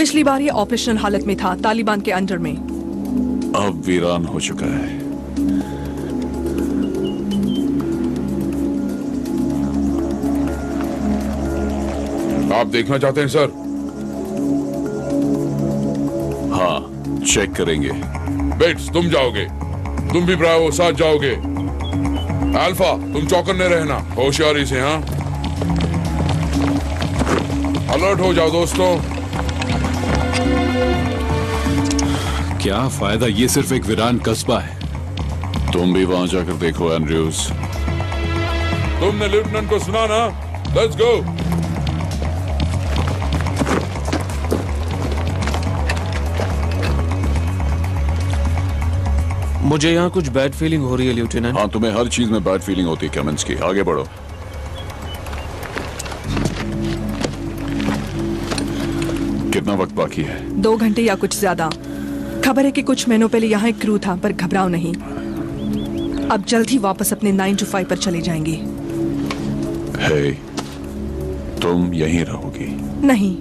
पिछली बार ये ऑपरेशनल हालत में था, तालिबान के अंडर में। अब वीरान हो चुका है। आप देखना चाहते हैं सर? हाँ, चेक करेंगे। बेट्स, तुम जाओगे। तुम भी ब्रावो साथ जाओगे। अल्फा, तुम चौकन्ने रहना, होशियारी से। हाँ, अलर्ट हो जाओ दोस्तों। क्या फायदा, ये सिर्फ एक वीरान कस्बा है। तुम भी वहां जाकर देखो एंड्रयूज। तुमने लेफ्टिनेंट को सुना ना? Let's go. मुझे यहाँ कुछ बैड फीलिंग हो रही है लेफ्टिनेंट। हाँ, तुम्हें हर चीज में बैड फीलिंग होती है कामिंस्की। आगे बढ़ो। कितना वक्त बाकी है? 2 घंटे या कुछ ज्यादा। खबर है कि कुछ महीनों पहले यहाँ एक क्रू था, पर घबराओ नहीं, अब जल्द ही वापस अपने 9 to 5 पर चले जाएंगे। हे, तुम यहीं रहोगी? नहीं,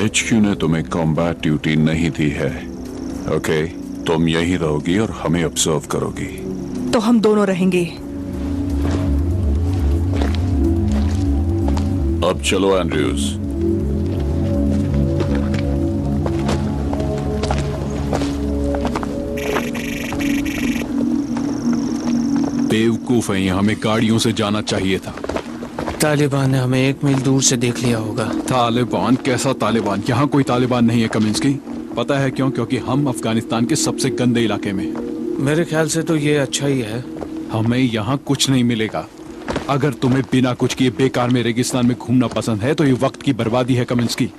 HQ ने तुम्हें कॉम्बैट ड्यूटी नहीं दी है। ओके, तुम यहीं रहोगी और हमें ऑब्जर्व करोगी। तो हम दोनों रहेंगे। अब चलो एंड्रयूज। बेवकूफ है, यहाँ हमें गाड़ियों से जाना चाहिए था। तालिबान ने हमें 1 मील दूर से देख लिया होगा। तालिबान? कैसा तालिबान? यहाँ कोई तालिबान नहीं है कामिंस्की। पता है क्यों? क्योंकि हम अफगानिस्तान के सबसे गंदे इलाके में। मेरे ख्याल से तो ये अच्छा ही है। हमें यहाँ कुछ नहीं मिलेगा। अगर तुम्हें बिना कुछ किए बेकार में रेगिस्तान में घूमना पसंद है तो ये वक्त की बर्बादी है कामिंस्की।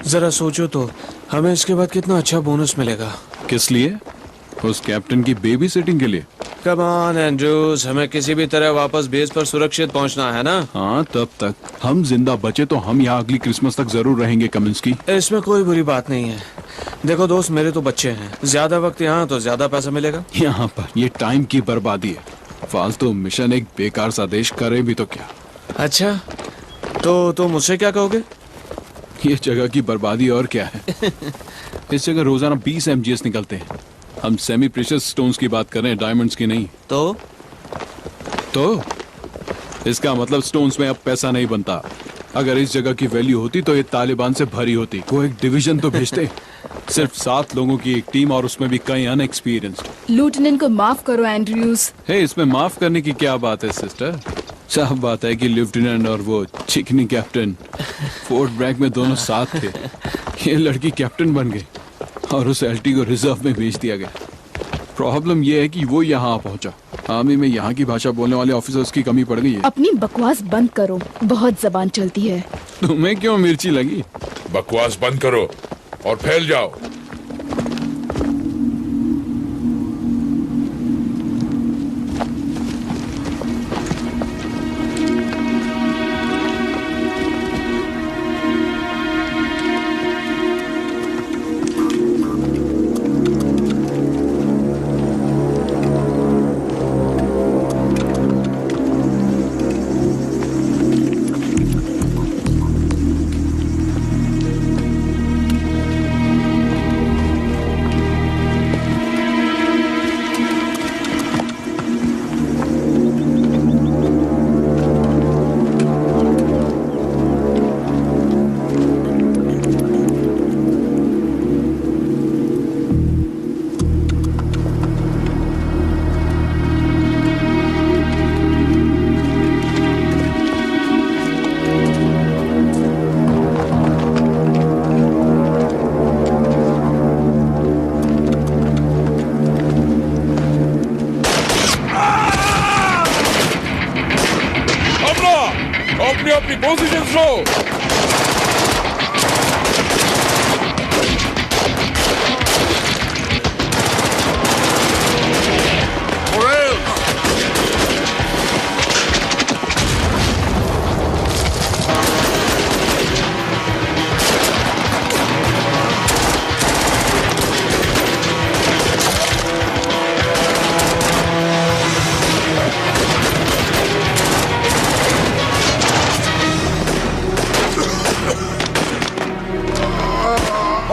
जरा सोचो तो, हमें इसके बाद कितना अच्छा बोनस मिलेगा। किस लिए? उस कैप्टन की बेबी सिटिंग के लिए। कम ऑन एंड्रूज, हमें किसी भी तरह वापस बेस पर सुरक्षित पहुंचना है ना। हाँ, तब तक हम जिंदा बचे तो हम यहाँ अगली क्रिसमस तक जरूर रहेंगे कामिंस्की। इसमें कोई बुरी बात नहीं है। देखो दोस्त, मेरे तो बच्चे हैं, ज्यादा वक्त यहाँ तो ज्यादा पैसा मिलेगा। यहाँ पर ये टाइम की बर्बादी है। फालतू मिशन एक बेकार सा देश करे भी तो क्या। अच्छा, तो तुम मुझसे क्या कहोगे? ये जगह की बर्बादी और क्या है। इस जगह रोजाना 20 MGS निकलते हैं। हम सेमी प्रेशियस स्टोन्स की बात कर रहे हैं, डायमंड्स की नहीं। तो इसका मतलब स्टोन्स में अब पैसा नहीं बनता। अगर इस जगह की वैल्यू होती तो ये तालिबान से भरी होती। वो एक डिवीजन तो भेजते। सिर्फ 7 लोगों की एक टीम और उसमें भी कई अनएक्सपीरियंस्ड। लेफ्टिनेंट को माफ करो एंड्रयूज। हे, इसमें माफ करने की क्या बात है सिस्टर? साफ बात है कि लेफ्टिनेंट और वो चिकनी कैप्टन फोर्ट ब्रैग में दोनों साथ थे। ये लड़की कैप्टन बन गई और उस LT को रिजर्व में भेज दिया गया। प्रॉब्लम ये है कि वो यहाँ पहुंचा। आर्मी में यहाँ की भाषा बोलने वाले ऑफिसर्स की कमी पड़ गई है। अपनी बकवास बंद करो, बहुत जबान चलती है। तुम्हें क्यों मिर्ची लगी? बकवास बंद करो और फैल जाओ। अपनी पोजीशन लो।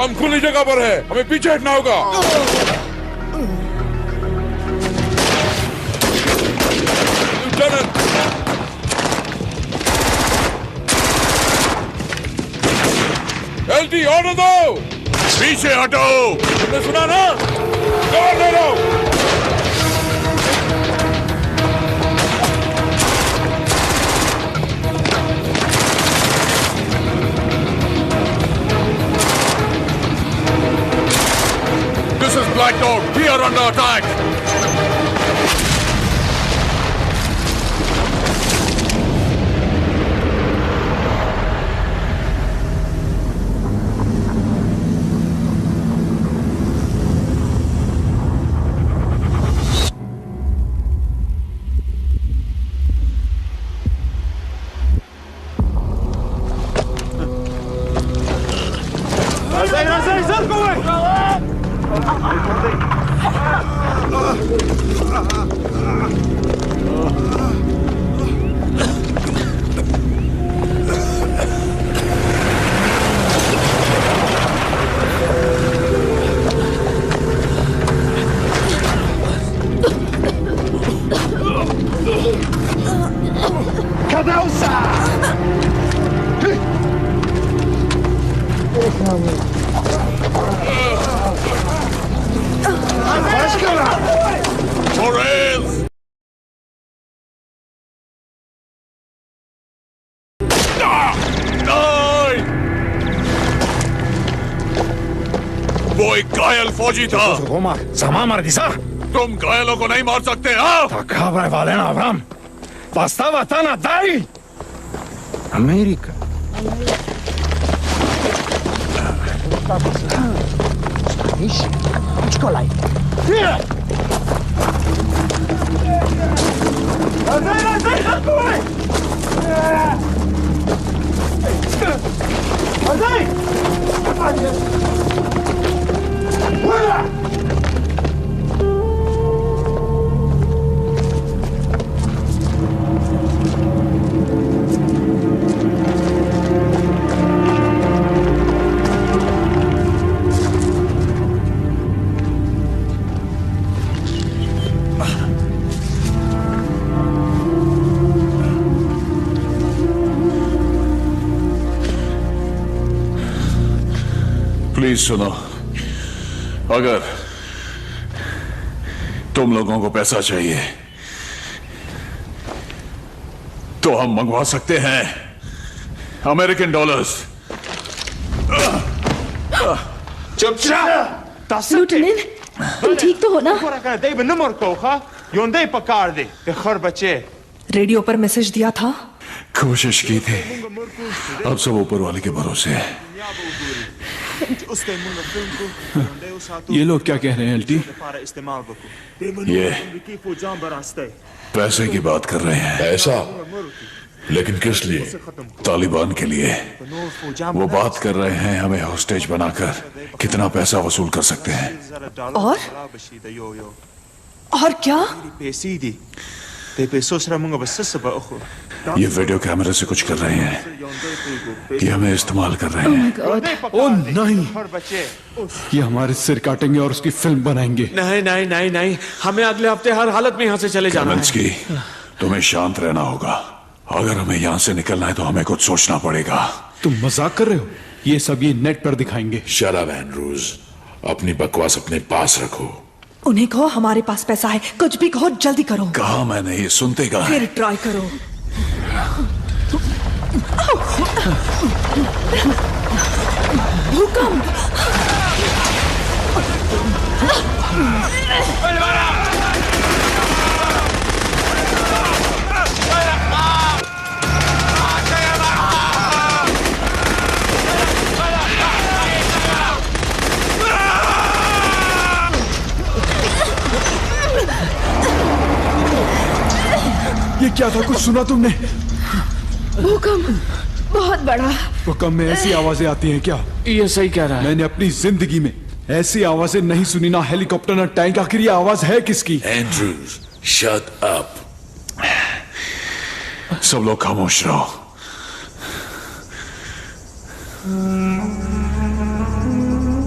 हम खुली जगह पर है, हमें पीछे हटना होगा। एलटी ऑर्डर दो, पीछे हटो। तुमने सुना ना? कवर ले लो। This is Black Dog. We are under attack. Torres! वो एक घायल फौजी था। तुम घायलों को नहीं मार सकते, हाँ? America. प्लीज सुनो, अगर तुम लोगों को पैसा चाहिए तो हम मंगवा सकते हैं अमेरिकन डॉलर्स। लुटनेन, तुम ठीक तो हो ना? रेडियो पर मैसेज दिया था। कोशिश की थी, अब सब ऊपर वाले के भरोसे है। ये लोग क्या कह रहे हैं एलटी? ये पैसे की बात कर रहे हैं। पैसा? लेकिन किस लिए? तालिबान के लिए। वो बात कर रहे हैं हमें हॉस्टेज बनाकर कितना पैसा वसूल कर सकते हैं। और क्या? ये वीडियो कैमरे से कुछ कर रहे हैं, ये हमें इस्तेमाल कर रहे हैं। ओ नहीं, ये हमारे सिर काटेंगे और उसकी फिल्म बनाएंगे। नहीं नहीं नहीं नहीं, हमें अगले हफ्ते हर हालत में यहाँ से चले जाना है। की, तुम्हें शांत रहना होगा। अगर हमें यहाँ से निकलना है तो हमें कुछ सोचना पड़ेगा। तुम मजाक कर रहे हो? ये सब ये नेट पर दिखाएंगे। शट अप एंड्रूज, अपनी बकवास अपने पास रखो। उन्हें कहो हमारे पास पैसा है, कुछ भी कहो, जल्दी करो। कहा मैंने, ये सुनते कहा? फिर ट्राई करो। भूकंप! ये क्या था? कुछ सुना तुमने? भूकंप बहुत बड़ा। भूकंप में ऐसी आवाजें आती हैं क्या? ये सही कह रहा है। मैंने अपनी जिंदगी में ऐसी आवाजें नहीं सुनी, ना हेलीकॉप्टर ना टैंक। आखिर ये आवाज है किसकी? Andrews, shut up. सब लोग खामोश रहो। 「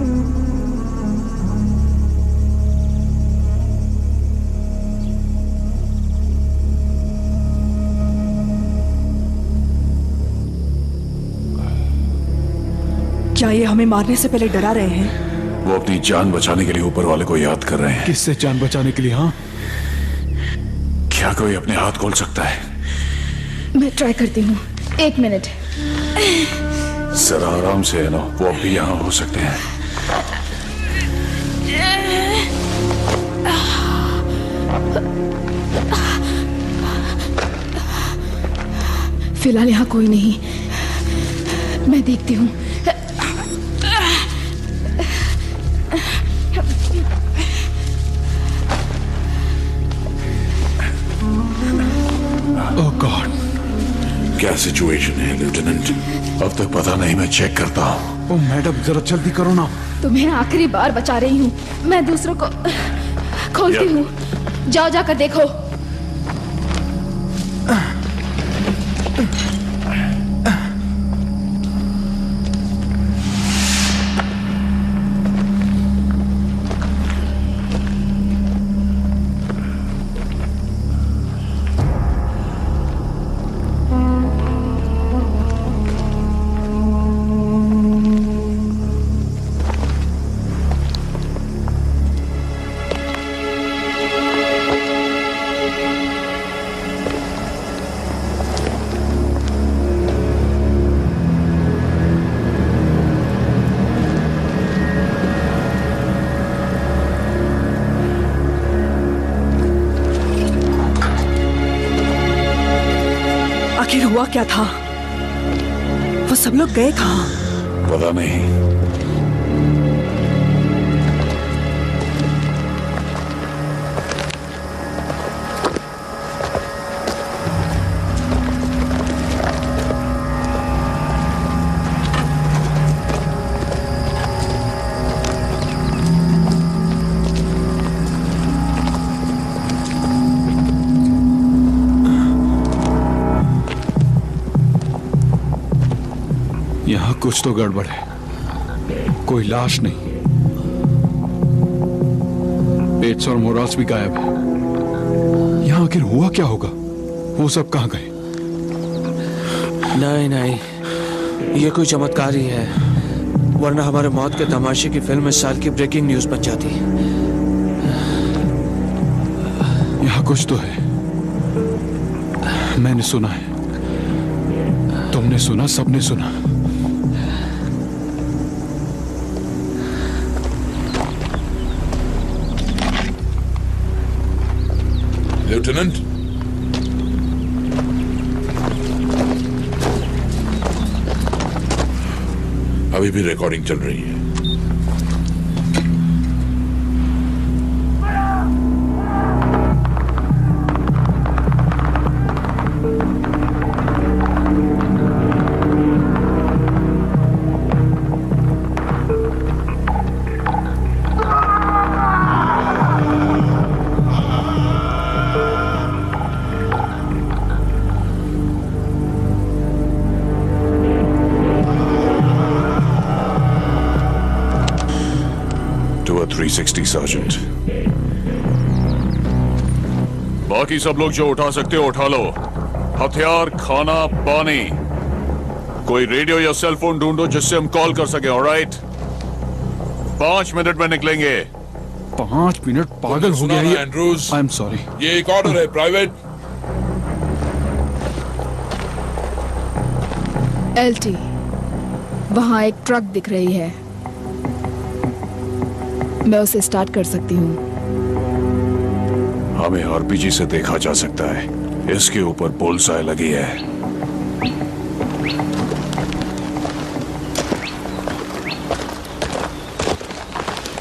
क्या ये हमें मारने से पहले डरा रहे हैं? वो अपनी जान बचाने के लिए ऊपर वाले को याद कर रहे हैं। किससे जान बचाने के लिए? हाँ, क्या कोई अपने हाथ खोल सकता है? मैं ट्राई करती हूँ, 1 मिनट। जरा आराम से है ना, वो अब भी यहाँ हो सकते हैं। फिलहाल यहाँ कोई नहीं, मैं देखती हूँ। ओह गॉड, क्या सिचुएशन है लेफ्टिनेंट? अब तक पता नहीं, मैं चेक करता हूँ। ओह मैडम जरा जल्दी करो ना। तुम्हें आखिरी बार बचा रही हूँ, मैं दूसरों को खोलती हूँ। जाओ जाकर देखो। आखिर हुआ क्या था? वो सब लोग गए कहाँ? पता नहीं। यहाँ कुछ तो गड़बड़ है। कोई लाश नहीं, पेट्स और मोराल्स भी गायब है। यहाँ आखिर हुआ क्या होगा? वो सब कहाँ गए? नहीं नहीं, ये कोई चमत्कार ही है, वरना हमारे मौत के तमाशे की फिल्म इस साल की ब्रेकिंग न्यूज बन जाती। यहाँ कुछ तो है। मैंने सुना है, तुमने सुना, सबने सुना। लेफ्टिनेंट, अभी भी रिकॉर्डिंग चल रही है। To a 360 sergeant. बाकी सब लोग जो उठा सकते हो उठा लो। हथियार, खाना, पानी। कोई रेडियो या सेल फोन ढूंढो जिससे हम कॉल कर सके। ऑलराइट, 5 मिनट में निकलेंगे। 5 मिनट? पागल हो गया ये। Andrews, I am sorry. ये एक ऑर्डर है, प्राइवेट। एलटी, वहां एक ट्रक दिख रही है, मैं उसे स्टार्ट कर सकती हूँ। हमें आरपीजी से देखा जा सकता है। इसके ऊपर बुलसाई लगी है।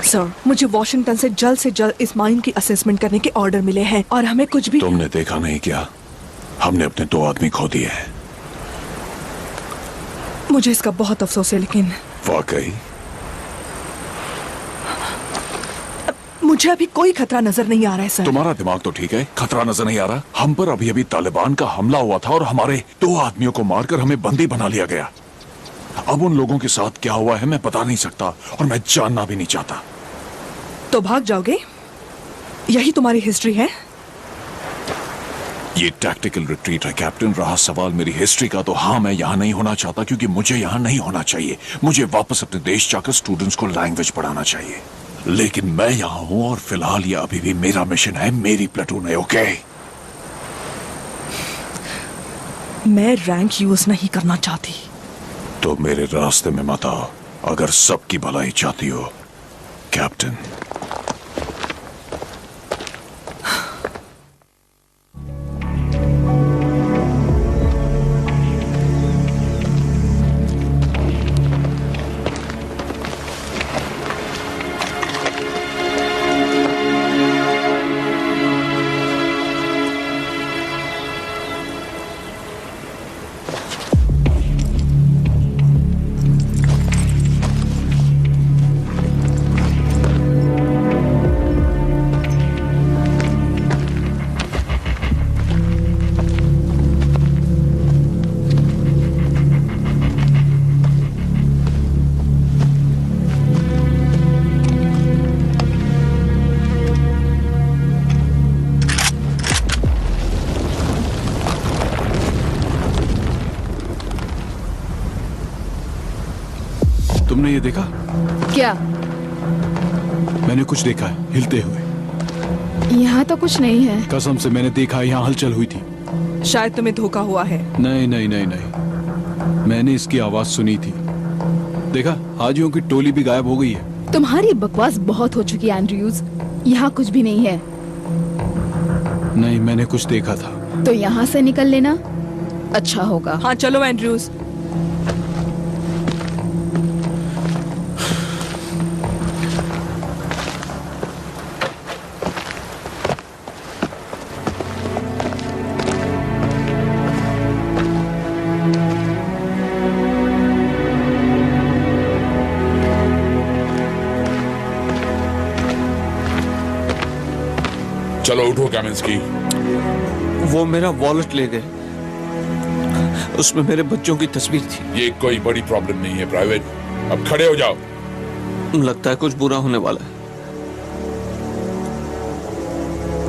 सर, मुझे वॉशिंगटन से जल्द इस माइन की असेसमेंट करने के ऑर्डर मिले हैं और हमें कुछ भी। तुमने देखा नहीं क्या? हमने अपने 2 आदमी खो दिए हैं। मुझे इसका बहुत अफसोस है, लेकिन वाकई मुझे अभी कोई खतरा नजर नहीं आ रहा है सर। तुम्हारा दिमाग तो ठीक है, खतरा नजर नहीं आ रहा। हम पर अभी अभी तालिबान का हमला हुआ था और हमारे 2 आदमियों को मारकर हमें बंदी बना लिया गया। अब उन लोगों के साथ क्या हुआ है मैं बता नहीं सकता और मैं जानना भी नहीं चाहता। तो भाग जाओगे? यही तुम्हारी हिस्ट्री है? ये टैक्टिकल रिट्रीट है कैप्टन। रहा सवाल मेरी हिस्ट्री का, तो हाँ, मैं यहाँ नहीं होना चाहता क्योंकि मुझे यहाँ नहीं होना चाहिए। मुझे वापस अपने देश जाकर स्टूडेंट्स को लैंग्वेज पढ़ाना चाहिए। लेकिन मैं यहाँ हूँ और फिलहाल ये अभी भी मेरा मिशन है, मेरी प्लेटून है। ओके, मैं रैंक यूज नहीं करना चाहती। तो मेरे रास्ते में मत आओ अगर सबकी भलाई चाहती हो कैप्टन। तुमने ये देखा? क्या? मैंने कुछ देखा है हिलते हुए। यहाँ तो कुछ नहीं है। कसम से मैंने देखा, यहाँ हलचल हुई थी। शायद तुम्हें धोखा हुआ है। नहीं नहीं नहीं नहीं, मैंने इसकी आवाज सुनी थी। देखा, हाजियों की टोली भी गायब हो गई है। तुम्हारी बकवास बहुत हो चुकी है एंड्रयूज। यहाँ कुछ भी नहीं है। नहीं, मैंने कुछ देखा था। तो यहाँ से निकल लेना अच्छा होगा। हाँ चलो एंड्रयूज। चलो उठो कामिंस्की। वो मेरा वॉलेट ले गए, उसमें मेरे बच्चों की तस्वीर थी। ये कोई बड़ी प्रॉब्लम नहीं है प्राइवेट, अब खड़े हो जाओ। लगता है कुछ बुरा होने वाला है।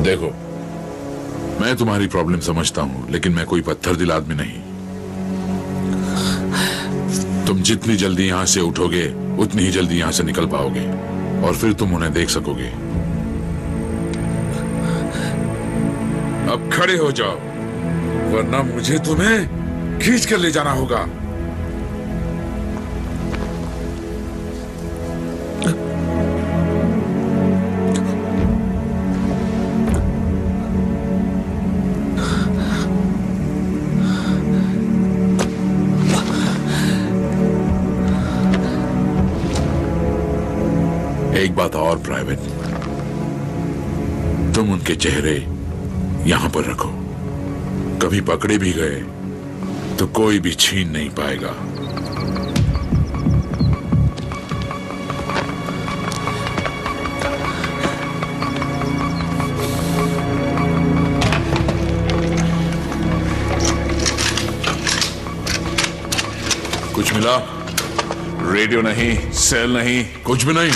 देखो, मैं तुम्हारी प्रॉब्लम समझता हूं, लेकिन मैं कोई पत्थर दिल आदमी नहीं। तुम जितनी जल्दी यहां से उठोगे उतनी ही जल्दी यहां से निकल पाओगे और फिर तुम उन्हें देख सकोगे। अब खड़े हो जाओ, वरना मुझे तुम्हें खींच कर ले जाना होगा। एक बात और प्राइवेट, तुम उनके चेहरे यहां पर रखो। कभी पकड़े भी गए तो कोई भी छीन नहीं पाएगा। कुछ मिला? रेडियो नहीं, सेल नहीं, कुछ भी नहीं।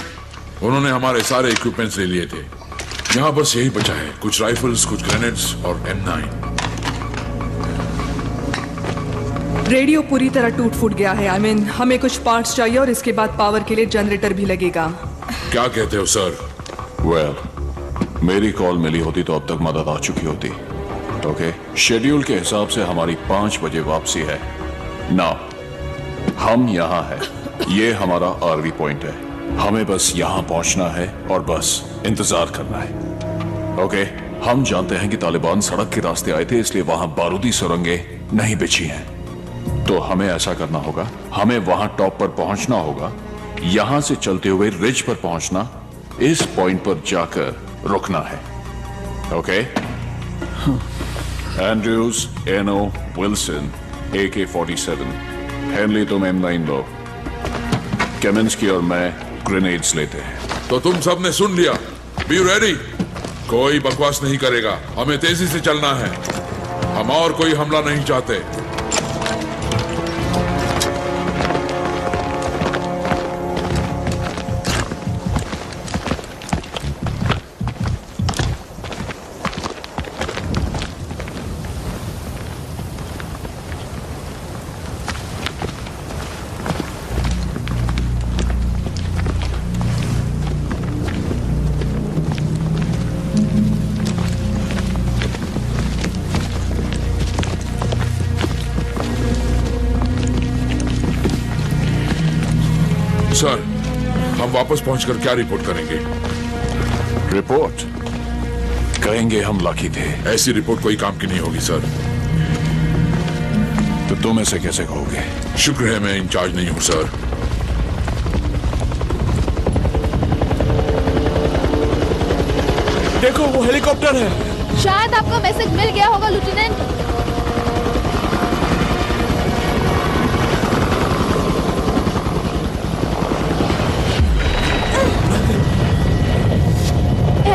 उन्होंने हमारे सारे इक्विपमेंट्स ले लिए थे। यहाँ बस यही बचा है, कुछ राइफल्स, कुछ ग्रेनेड्स और M9। रेडियो पूरी तरह टूट फूट गया है। I mean, हमें कुछ पार्ट्स चाहिए और इसके बाद पावर के लिए जनरेटर भी लगेगा। क्या कहते हो सर? वेल, मेरी कॉल मिली होती तो अब तक मदद आ चुकी होती। ओके, शेड्यूल के हिसाब से हमारी 5 बजे वापसी है। नाउ हम यहाँ हैं, ये हमारा आरवी पॉइंट है। हमें बस यहाँ पहुंचना है और बस इंतजार करना है। ओके, हम जानते हैं कि तालिबान सड़क के रास्ते आए थे, इसलिए वहां बारूदी सुरंगें नहीं बिछी हैं। तो हमें ऐसा करना होगा, हमें वहां टॉप पर पहुंचना होगा, यहां से चलते हुए रिज पर पहुंचना, इस पॉइंट पर जाकर रुकना है। ओके? एंड्रयूज, एनो, विल्सन, AK-47, हेनली तुम M9 लो, केमिंस्की और मैं ग्रेनेड्स लेते हैं। तो तुम सबने सुन लिया, बी रेडी। कोई बकवास नहीं करेगा, हमें तेजी से चलना है। हम और कोई हमला नहीं चाहते। सर, हम वापस पहुंचकर क्या रिपोर्ट करेंगे? रिपोर्ट कहेंगे हम लकी थे। ऐसी रिपोर्ट कोई काम की नहीं होगी सर। तो तुम ऐसे कैसे कहोगे? शुक्र है मैं इंचार्ज नहीं हूं सर। देखो वो हेलीकॉप्टर है। शायद आपको मैसेज मिल गया होगा लेफ्टिनेंट।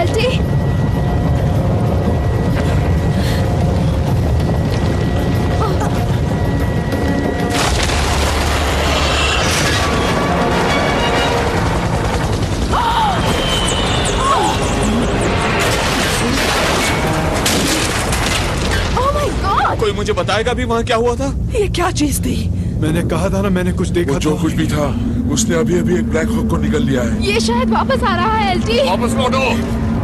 एल्टी, कोई मुझे बताएगा भी वहाँ क्या हुआ था? ये क्या चीज थी? मैंने कहा था ना, मैंने कुछ देखा वो जो था। कुछ भी था उसने अभी अभी एक ब्लैक हॉक को निकल लिया है। ये शायद वापस आ रहा है एल्टी। वापस लौटो।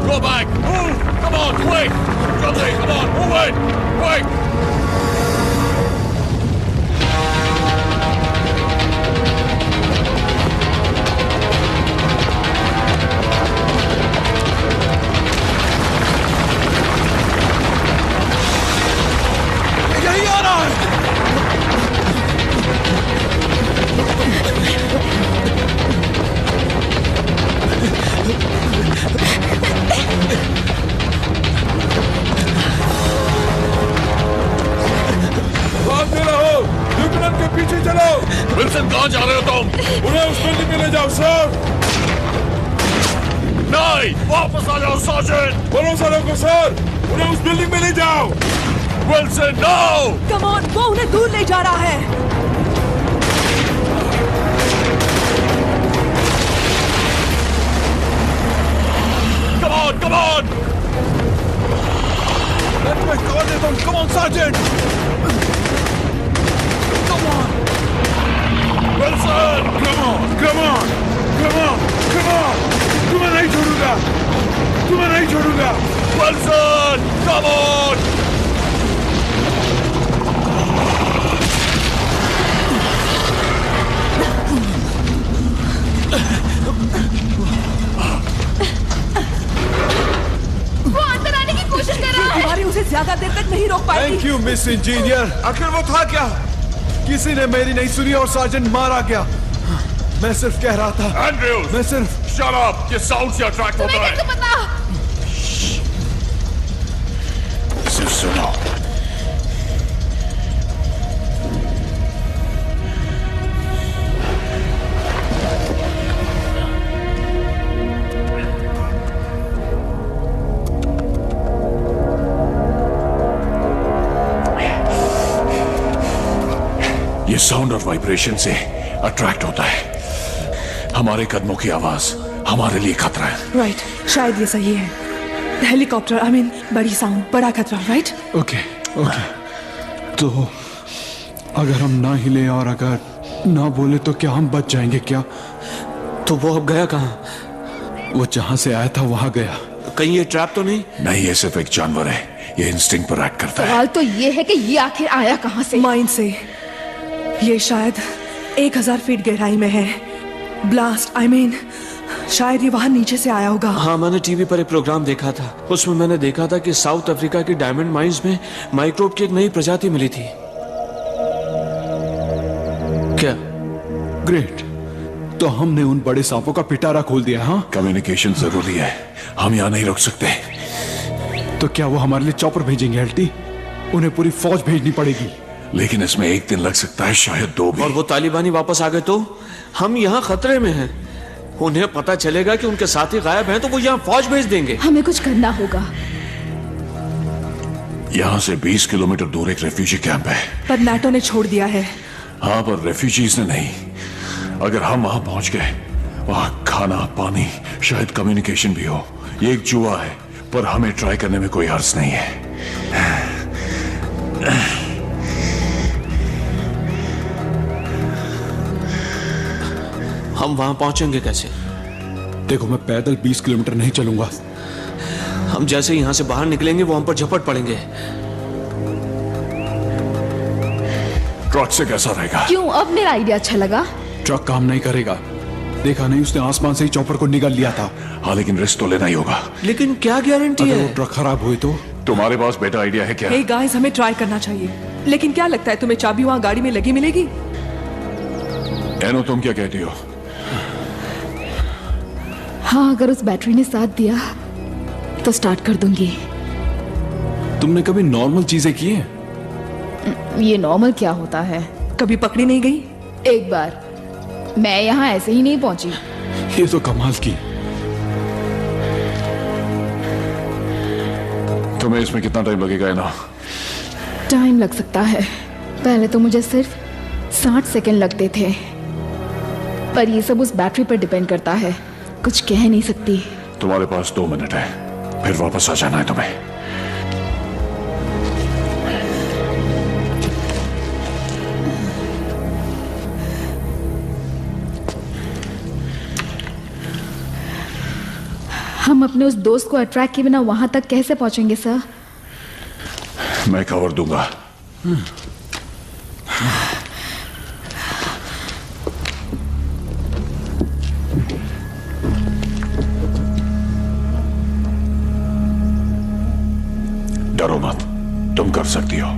Go back. Move. Come on, quick. जल्दी, come on, move it. Quick. यही आ रहा है। भागते रहो, लेफ्टिनेंट के पीछे चलो। विल्सन, कहाँ जा रहे हो तुम? उन्हें उस बिल्डिंग में ले जाओ सर। नहीं, वापस आ जाओ सार्जेंट। भरोसा रखो सर, उन्हें उस बिल्डिंग में ले जाओ। Wilson, no. कम ऑन, वो उन्हें दूर ले जा रहा है। Come on, come on. Come on, Sergeant. Come on. Wilson. Come on, come on, come on, come on. तुम्हें नहीं छोड़ूंगा, तुम्हें नहीं छोड़ूंगा। Wilson, come on. वो अंदर आने की कोशिश कर रहा है। हमारी उसे ज्यादा देर तक नहीं रोक पाएगी। Thank you miss engineer. आखिर वो था क्या? किसी ने मेरी नहीं सुनी और सार्जेंट मारा गया। मैं सिर्फ कह रहा था, Andrews, मैं सिर्फ shut up. ये साउंड से अट्रैक्ट होता तुम्हें है। कैसे पता? सिर्फ सुनो। ये साउंड और वाइब्रेशन से अट्रैक्ट होता है। हमारे कदमों की आवाज हमारे लिए खतरा है। राइट, शायद ये सही है। हेलीकॉप्टर, आई मीन बड़ी साउंड, बड़ा खतरा, राइट? Okay okay. तो अगर हम ना हिले और अगर ना बोले तो क्या हम बच जाएंगे क्या? तो वो अब गया कहाँ? वो जहां से आया था वहां गया। कहीं ये ट्रैप तो नहीं? नहीं, ये सिर्फ एक जानवर है। ये इंस्टिंक्ट पर एक्ट करता है। सवाल तो ये है कि ये आखिर आया कहाँ से? माइन से। ये शायद 1000 फीट गहराई में है। ब्लास्ट, आई मीन शायद ये वहां नीचे से आया होगा। हाँ, मैंने टीवी पर एक प्रोग्राम देखा था। उसमें मैंने देखा था कि साउथ अफ्रीका की डायमंड माइंस में माइक्रोब की एक नई प्रजाति मिली थी। क्या? ग्रेट, तो हमने उन बड़े सांपों का पिटारा खोल दिया। हाँ, कम्युनिकेशन जरूरी है, हम यहाँ नहीं रुक सकते। तो क्या वो हमारे लिए चॉपर भेजेंगे एल्टी? उन्हें पूरी फौज भेजनी पड़ेगी। लेकिन इसमें 1 दिन लग सकता है, शायद 2 भी। और वो तालिबानी वापस आ गए तो हम यहाँ खतरे में हैं। उन्हें पता चलेगा कि उनके साथी गायब हैं तो वो यहाँ फौज भेज देंगे। हमें कुछ करना होगा। यहाँ से 20 किलोमीटर दूर एक रेफ्यूजी कैंप है। पर नाटो ने छोड़ दिया है। हाँ, पर रेफ्यूजीज ने नहीं। अगर हम वहां पहुंच गए, वहां खाना, पानी, शायद कम्युनिकेशन भी हो। ये एक जुआ है, पर हमें ट्राई करने में कोई हर्ज नहीं है। हम वहां पहुंचेंगे कैसे? देखो, मैं पैदल 20 किलोमीटर नहीं चलूंगा। हम जैसे यहाँ से बाहर निकलेंगे वो हम पर झपट पड़ेंगे। ट्रक से कैसा रहेगा? क्यों, अब मेरा आइडिया अच्छा लगा? ट्रक काम नहीं करेगा। देखा नहीं, उसने आसमान से ही चॉपर को निगल लिया था। हाँ, लेकिन रिस्क तो लेना ही होगा। लेकिन क्या गारंटी अगर है? वो ट्रक खराब हुई तो? तुम्हारे पास बेटा आइडिया है क्या? हे गाइस, हमें ट्राई करना चाहिए। लेकिन क्या लगता है तुम्हें चाबी वहाँ गाड़ी में लगी मिलेगी? एनो, तुम क्या कहती हो? हाँ, अगर उस बैटरी ने साथ दिया तो स्टार्ट कर दूंगी। तुमने कभी नॉर्मल चीजें की हैं? ये नॉर्मल क्या होता है? कभी पकड़ी नहीं गई? एक बार मैं यहाँ ऐसे ही नहीं पहुंची। ये तो कमाल की। तुम्हें इसमें कितना टाइम लगेगा एनो? टाइम लग सकता है। पहले तो मुझे सिर्फ 60 सेकंड लगते थे, पर ये सब उस बैटरी पर डिपेंड करता है। कुछ कह नहीं सकती। तुम्हारे पास 2 मिनट है, फिर वापस आ जाना है तुम्हें। हम अपने उस दोस्त को अट्रैक्ट किए बिना वहां तक कैसे पहुंचेंगे सर? मैं कवर दूंगा। डरो मत, तुम कर सकती हो।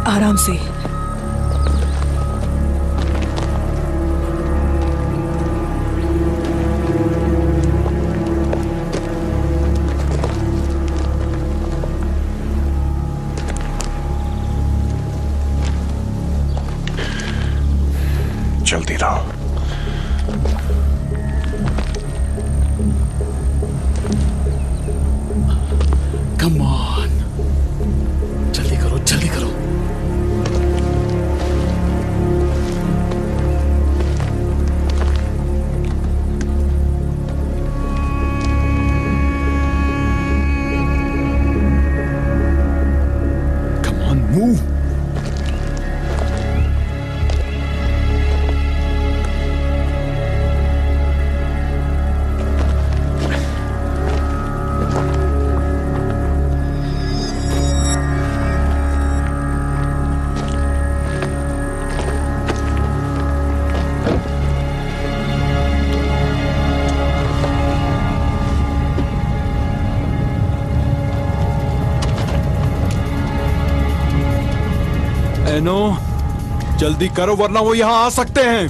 आराम से। चलती रहो। कम ऑन, जल्दी करो, जल्दी करो। Come on, move. एनो, जल्दी करो वरना वो यहाँ आ सकते हैं।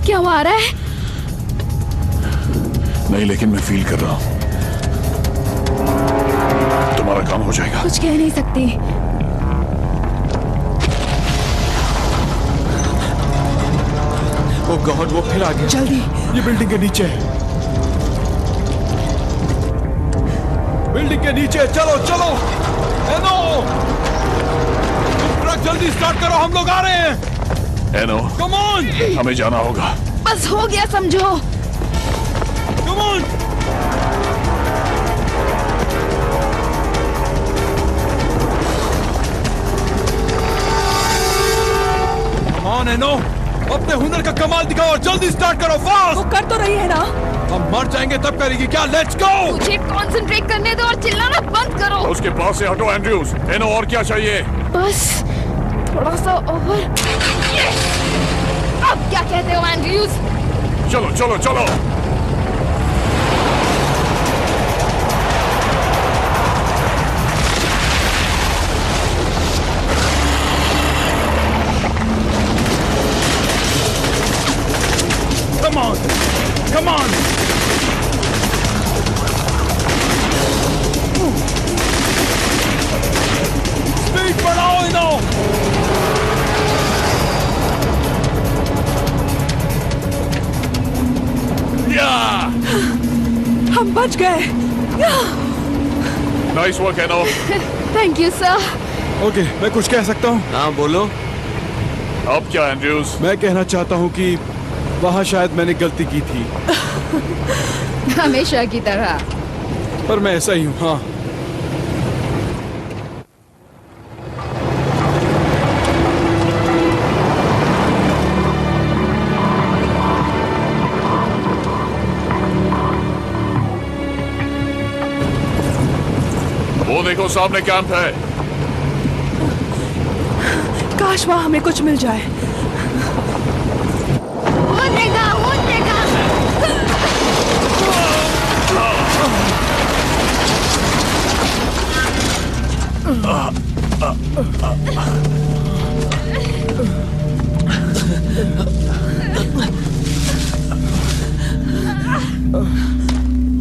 क्या वो आ रहा है? नहीं, लेकिन मैं फील कर रहा हूं तुम्हारा काम हो जाएगा। कुछ कह नहीं सकती। ओ गॉड, वो फिर आ गया। जल्दी। ये बिल्डिंग के नीचे है। बिल्डिंग के नीचे, चलो चलो। एनो, ट्रक जल्दी स्टार्ट करो, हम लोग आ रहे हैं। एनो, कम ऑन, हमें जाना होगा। बस हो गया समझो। Come on. कम ऑन एनो, अपने हुनर का कमाल दिखाओ और जल्दी स्टार्ट करो, वो फास्ट। कर तो रही है ना? हम मर जाएंगे तब करेगी क्या? Let's go. मुझे कंसंट्रेट करने दो और चिल्लाना बंद करो। उसके पास से हटो एंड्रयूज। एनो, और क्या चाहिए? बस थोड़ा सा ओवर। अब क्या कहते हो एंड्रयूज? चलो चलो चलो। Come on, come on. Speed बढ़ाओ इनो। हम बच गए। Nice work Eno. Thank you sir. Okay, मैं कुछ कह सकता हूँ? हाँ बोलो। अब क्या एंड्रयूज? मैं कहना चाहता हूँ कि वहाँ शायद मैंने गलती की थी, हमेशा की तरह। पर मैं ऐसा ही हूँ। हाँ, देखो, सामने कैंप है। काश वहाँ हमें कुछ मिल जाए।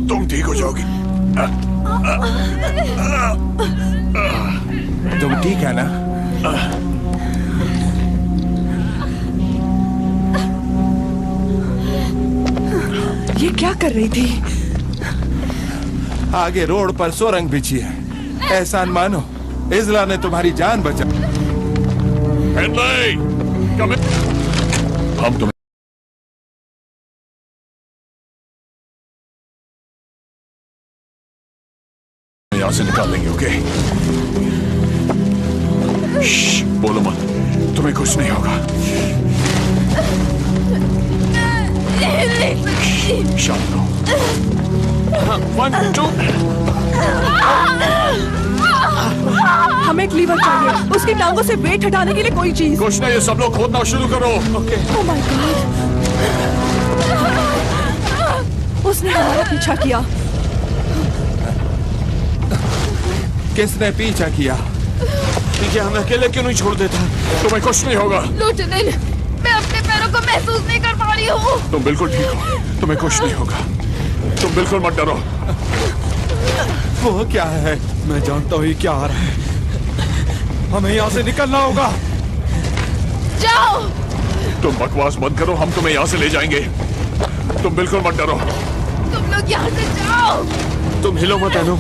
तुम ठीक हो जाओगी। तुम ठीक है ना? ये क्या कर रही थी? आगे रोड पर सुरंग बिछी है। एहसान मानो, इजला ने तुम्हारी जान बचा। Henry, come in। हम तुम्हें यहां से निकाल देंगे, ओके? श्श, बोलो मत, तुम्हें कुछ नहीं होगा। शांत रहो। 1, 2। हमें एक लीवर चाहिए, उसकी टांगों से वेट हटाने के लिए कोई चीज। कुछ नहीं, ये सब लोग खोदना शुरू करो। ओके। ओह माय गॉड, उसने हमारा पीछा किया। किसने पीछा किया? ठीक है, हमें अकेले क्यों नहीं छोड़ देता? तुम्हें कुछ नहीं होगा। लेफ्टिनेंट, मैं अपने पैरों को महसूस नहीं कर पा रही हूँ। तुम बिल्कुल ठीक हो, तुम्हें कुछ नहीं होगा। तुम बिल्कुल मत डरो। वो क्या है? मैं जानता हूँ ये क्या आ रहा है। हमें यहाँ से निकलना होगा। जाओ। तुम बकवास बंद करो, हम तुम्हें यहाँ से ले जाएंगे। तुम बिल्कुल मत डरो। तुम लोग यहाँ से जाओ। तुम हिलो मत अनु।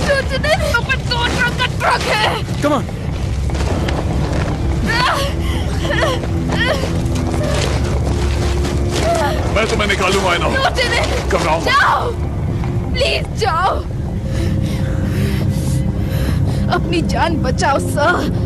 लेफ्टिनेंट, ऊपर 2 ट्रक का ट्रक है। Come on. मैं तुम्हें निकालूंगा, आई नो। लेफ्टिनेंट, घबराओ मत। जाओ, प्लीज जाओ। अपनी जान बचाओ सर।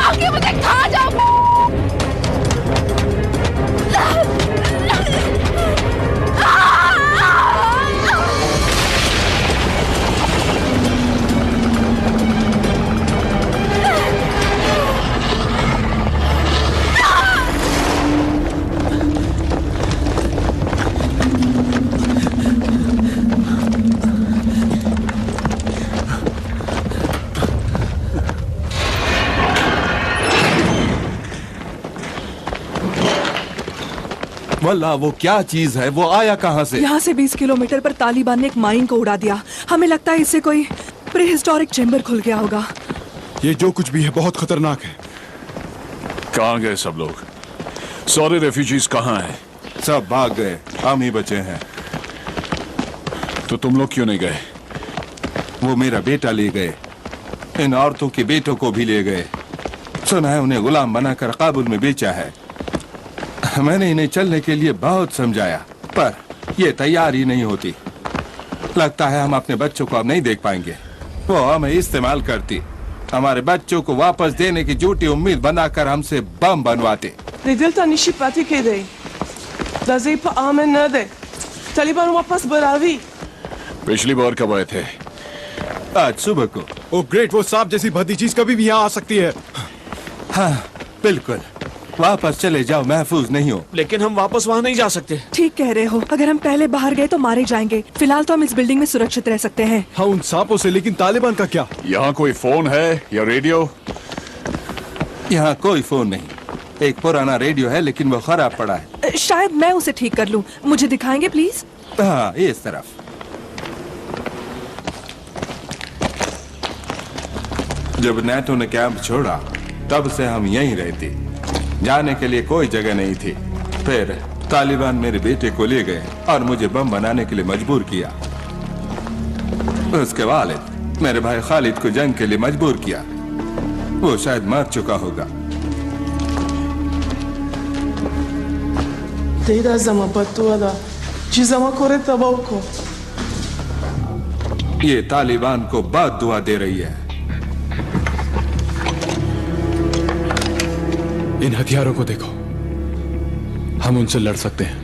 आगे मुझे खा जाओ। वल्लाह, वो क्या चीज है? वो आया कहाँ से? यहाँ से 20 किलोमीटर पर तालिबान ने एक माइन को उड़ा दिया। हमें लगता है इससे कोई प्रीहिस्टोरिक चेंबर खुल गया होगा। ये जो कुछ भी है बहुत खतरनाक है। कहाँ गए सब लोग? सारे रेफ्यूजीज कहाँ हैं? सब भाग गए, हम ही बचे हैं। तो तुम लोग क्यों नहीं गए? वो मेरा बेटा ले गए। इन औरतों के बेटों को भी ले गए। सुना है उन्हें गुलाम बनाकर काबुल में बेचा है। मैंने इन्हें चलने के लिए बहुत समझाया, पर ये तैयार ही नहीं होती। लगता है हम अपने बच्चों को अब नहीं देख पाएंगे। वो हमें इस्तेमाल करती, हमारे बच्चों को वापस देने की झूठी उम्मीद बनाकर हमसे बम बनवाते। Lidilta nishi pati kede. Da zai pa amen na de. Taliban वापस बरावी। पिछली बार कब आए थे? आज सुबह को। ओ ग्रेट, वो सांप जैसी भद्दी चीज कभी भी यहाँ आ सकती है। हाँ बिल्कुल, वापस चले जाओ, महफूज नहीं हो। लेकिन हम वापस वहाँ नहीं जा सकते। ठीक कह रहे हो, अगर हम पहले बाहर गए तो मारे जाएंगे। फिलहाल तो हम इस बिल्डिंग में सुरक्षित रह सकते हैं। हाँ उन सांपों से, लेकिन तालिबान का क्या? यहाँ कोई फोन है या रेडियो? यहाँ कोई फोन नहीं। एक पुराना रेडियो है लेकिन वो खराब पड़ा है। शायद मैं उसे ठीक कर लूं। मुझे दिखाएंगे प्लीज? हाँ, इस तरफ। जब नेटो ने कैंप छोड़ा तब से हम यहीं रहते। जाने के लिए कोई जगह नहीं थी। फिर तालिबान मेरे बेटे को ले गए और मुझे बम बनाने के लिए मजबूर किया। उसके वालिद मेरे भाई खालिद को जंग के लिए मजबूर किया। वो शायद मर चुका होगा। Deida zama patua da. Ci zama coretta bauko. ये तालिबान को बाद दुआ दे रही है। इन हथियारों को देखो, हम उनसे लड़ सकते हैं।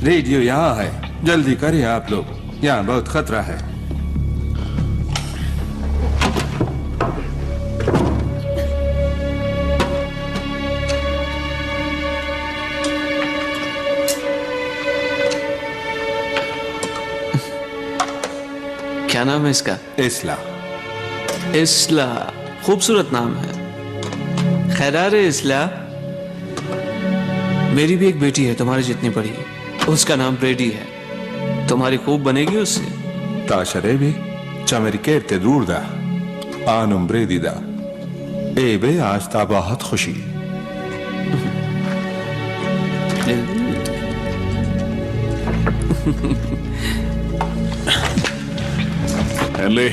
रेडियो यहाँ है, जल्दी करिए आप लोग, यहाँ बहुत खतरा है। क्या नाम है इसका? इसला। इसला, खूबसूरत नाम है। खैरार इसला, मेरी भी एक बेटी है तुम्हारी जितनी बड़ी, उसका नाम ब्रेडी है। तुम्हारी खूब बनेगी उससे। ताशरेबी चमरिकेरते दूरदा आनुम ब्रेदीदा एबे आस्ता बहुत खुशी। हेनली,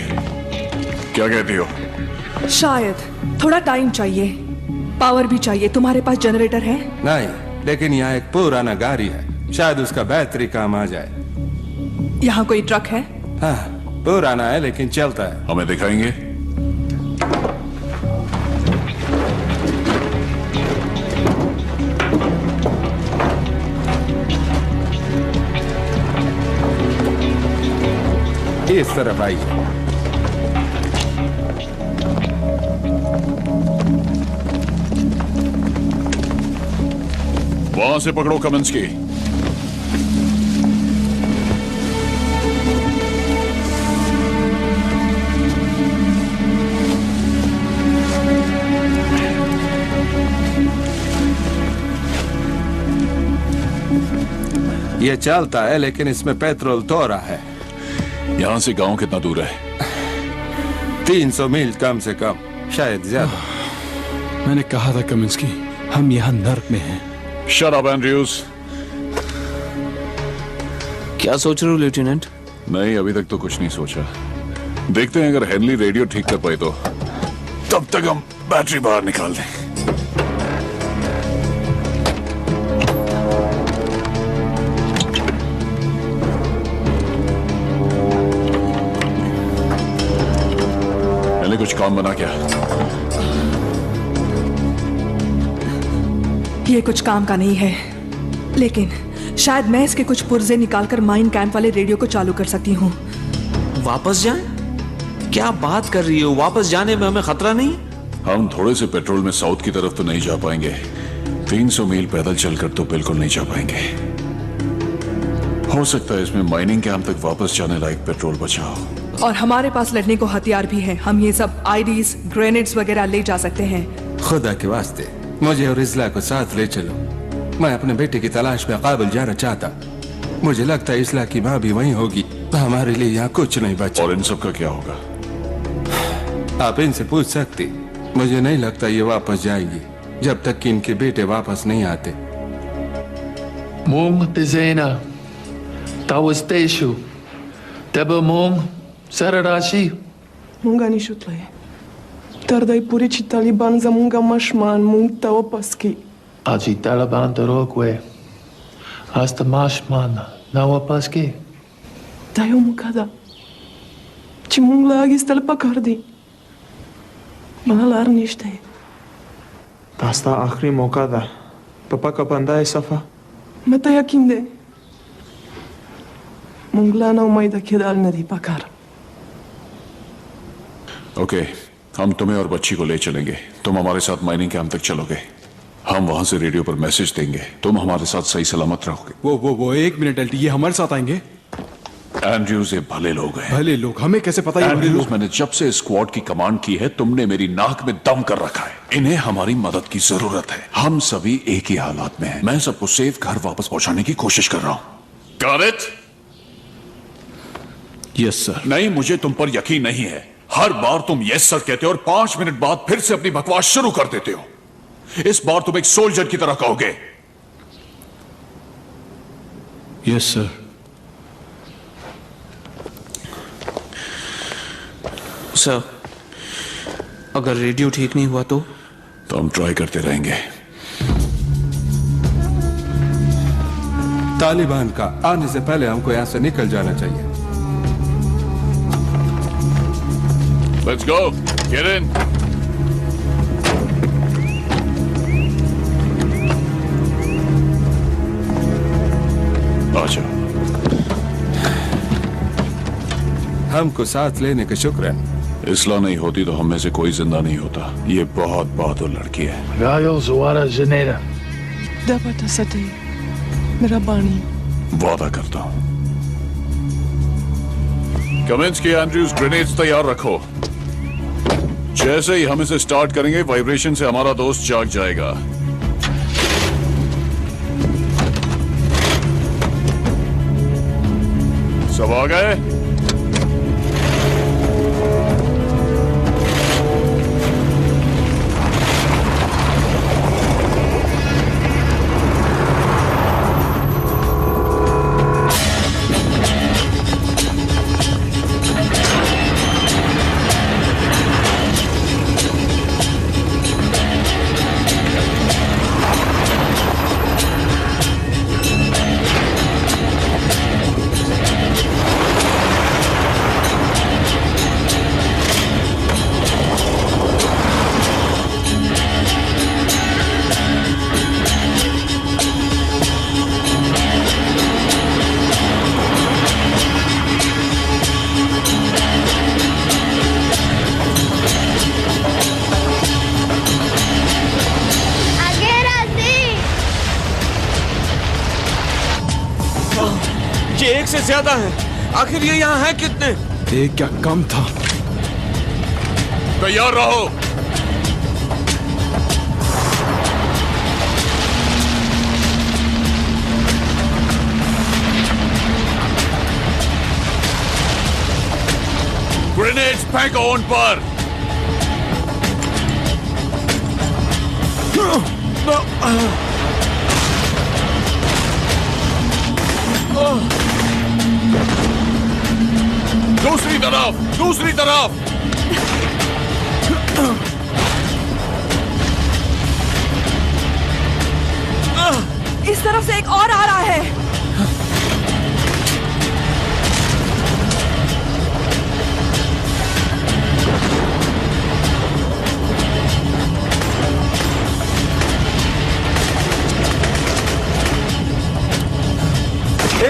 क्या कहती हो? शायद थोड़ा टाइम चाहिए, पावर भी चाहिए। तुम्हारे पास जनरेटर है? नहीं, लेकिन यहाँ एक पुराना गाड़ी है, शायद उसका बैटरी काम आ जाए। यहाँ कोई ट्रक है? हाँ, पुराना है लेकिन चलता है। हमें दिखाएंगे? इस तरफ आइए। वहां से पकड़ो कमिंस्की। ये चलता है लेकिन इसमें पेट्रोल थोड़ा है। यहां से गांव कितना दूर है? 300 मील कम से कम, शायद ज्यादा। मैंने कहा था कमिंस्की, हम यहाँ नर्क में हैं। Shut up Andrews. क्या सोच रहे हो लेफ्टिनेंट? नहीं, अभी तक तो कुछ नहीं सोचा। देखते हैं, अगर हेनली रेडियो ठीक कर पाए तो तब तक हम बैटरी बाहर निकाल दें। हेनली, कुछ काम बना क्या? ये कुछ काम का नहीं है, लेकिन शायद मैं इसके कुछ पुर्जे निकालकर माइन कैंप वाले रेडियो को चालू कर सकती हूँ। वापस जाएं? क्या बात कर रही हो? वापस जाने में हमें खतरा नहीं? हम थोड़े से पेट्रोल में साउथ की तरफ तो नहीं जा पाएंगे। 300 मील पैदल चलकर तो बिल्कुल नहीं जा पाएंगे। हो सकता है इसमें माइनिंग कैंप तक वापस जाने लायक पेट्रोल बचा हो। और हमारे पास लड़ने को हथियार भी है। हम ये सब आईडीज, ग्रेनेड्स वगैरह ले जा सकते हैं। खुदा के वास्ते मुझे और इस्ला को साथ ले चलो। मैं अपने बेटे की तलाश में काबुल जाना चाहता। मुझे लगता है इस्ला की माँ भी वहीं होगी। हमारे लिए यहाँ कुछ नहीं बचा। और इन सब का क्या होगा? आप इनसे पूछ सकते। मुझे नहीं लगता ये वापस जाएंगी जब तक कि इनके बेटे वापस नहीं आते। Mung dizena, tawis teshu, tebe mung, sararashi. Munga ni šutlej. Tardaj puriči Taliban za munga mašman, mung ta opaski. Aji Taliban dorogwe, hasta mashman, na opaski. Dajo mu kada. Či mung lagi stal pakardi. Malar nište. रास्ता आखिरी मौका था। पापा का बंदा है सफा। Meta yakin de. Mungla na umay da kedal nadi pakar. Okay, हम तुम्हें और बच्ची को ले चलेंगे। तुम हमारे साथ माइनिंग कैंप तक चलोगे। हम वहां से रेडियो पर मैसेज देंगे। तुम हमारे साथ सही सलामत रहोगे। वो एक मिनट एल्टी, ये हमारे साथ आएंगे? एंड्रयूज ये भले लोग हैं। भले लोग? हमें कैसे पता? एंड्रयूज, मैंने जब से स्क्वाड की कमांड की है, तुमने मेरी नाक में दम कर रखा है। इन्हें हमारी मदद की जरूरत है। हम सभी एक ही हालात में हैं। मैं सबको सेफ घर वापस पहुंचाने की कोशिश कर रहा हूं। Got it? Yes sir. नहीं, मुझे तुम पर यकीन नहीं है। हर बार तुम यस सर कहते हो और 5 मिनट बाद फिर से अपनी बकवास शुरू कर देते हो। इस बार तुम एक सोल्जर की तरह कहोगे। Yes sir. सर, अगर रेडियो ठीक नहीं हुआ तो हम ट्राई करते रहेंगे। तालिबान का आने से पहले हमको यहाँ से निकल जाना चाहिए। Let's go. Get in. अच्छा, हमको साथ लेने का शुक्रान। इसला नहीं होती तो हम में से कोई जिंदा नहीं होता। ये बहुत बहादुर लड़की है। Gaio Zuara Janeira. Dabata Sate, मेरा बाणी। वादा करता हूँ। कमेंट्स के एंड्रयूज ग्रेनेड्स तैयार रखो। जैसे ही हम इसे स्टार्ट करेंगे वाइब्रेशन से हमारा दोस्त जाग जाएगा। सब आ गए? ये एक से ज्यादा है। आखिर ये यहाँ है कितने? एक क्या कम था। तैयार रहो। ग्रेनेड्स फेंको उन पर। दूसरी तरफ, दूसरी तरफ। इस तरफ से एक और आ रहा है।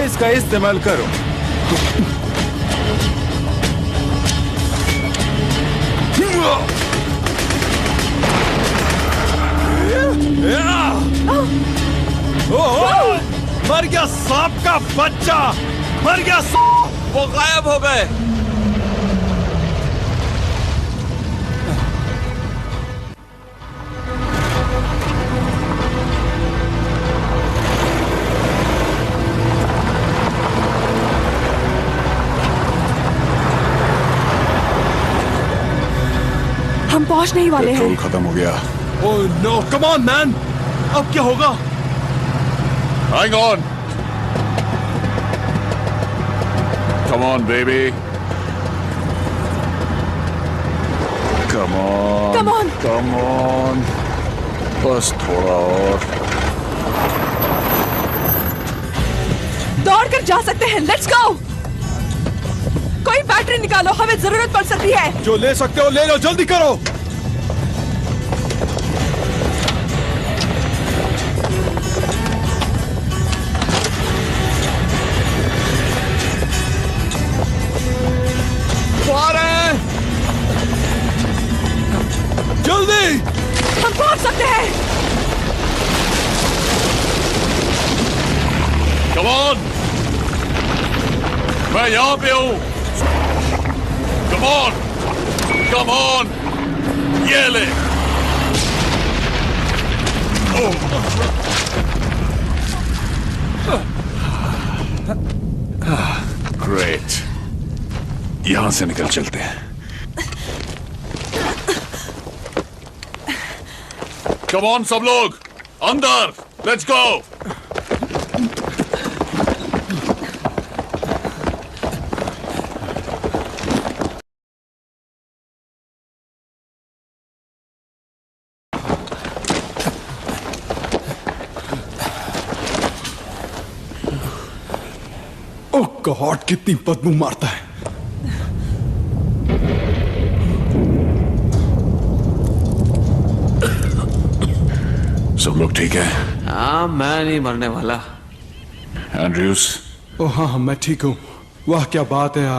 इसका इस्तेमाल करो। मर गया सांप का बच्चा। मर गया। वो गायब हो गए। हम पहुंच नहीं वाले हैं। पेट्रोल खत्म हो गया। Oh no, come on man. अब क्या होगा? Hang on. Come on, baby. Come on. Come on. Come on. बस थोड़ा और। दौड़ कर जा सकते हैं। Let's go. कोई बैटरी निकालो, हमें जरूरत पड़ सकती है। जो ले सकते हो ले लो, जल्दी करो। जल्दी। हम पहुंच सकते हैं। Come on. मैं यहाँ पे हूँ। Come on. Come on. ये ले। ग्रेट। यहां से निकल चलते हैं। Come on, सब लोग अंदर। Let's go. गॉड, कितनी बदबू मारता है। सब लोग ठीक है? हाँ, मैं नहीं मरने वाला। एंड्रयूज? ओह हाँ, मैं ठीक हूँ। वाह क्या बात है।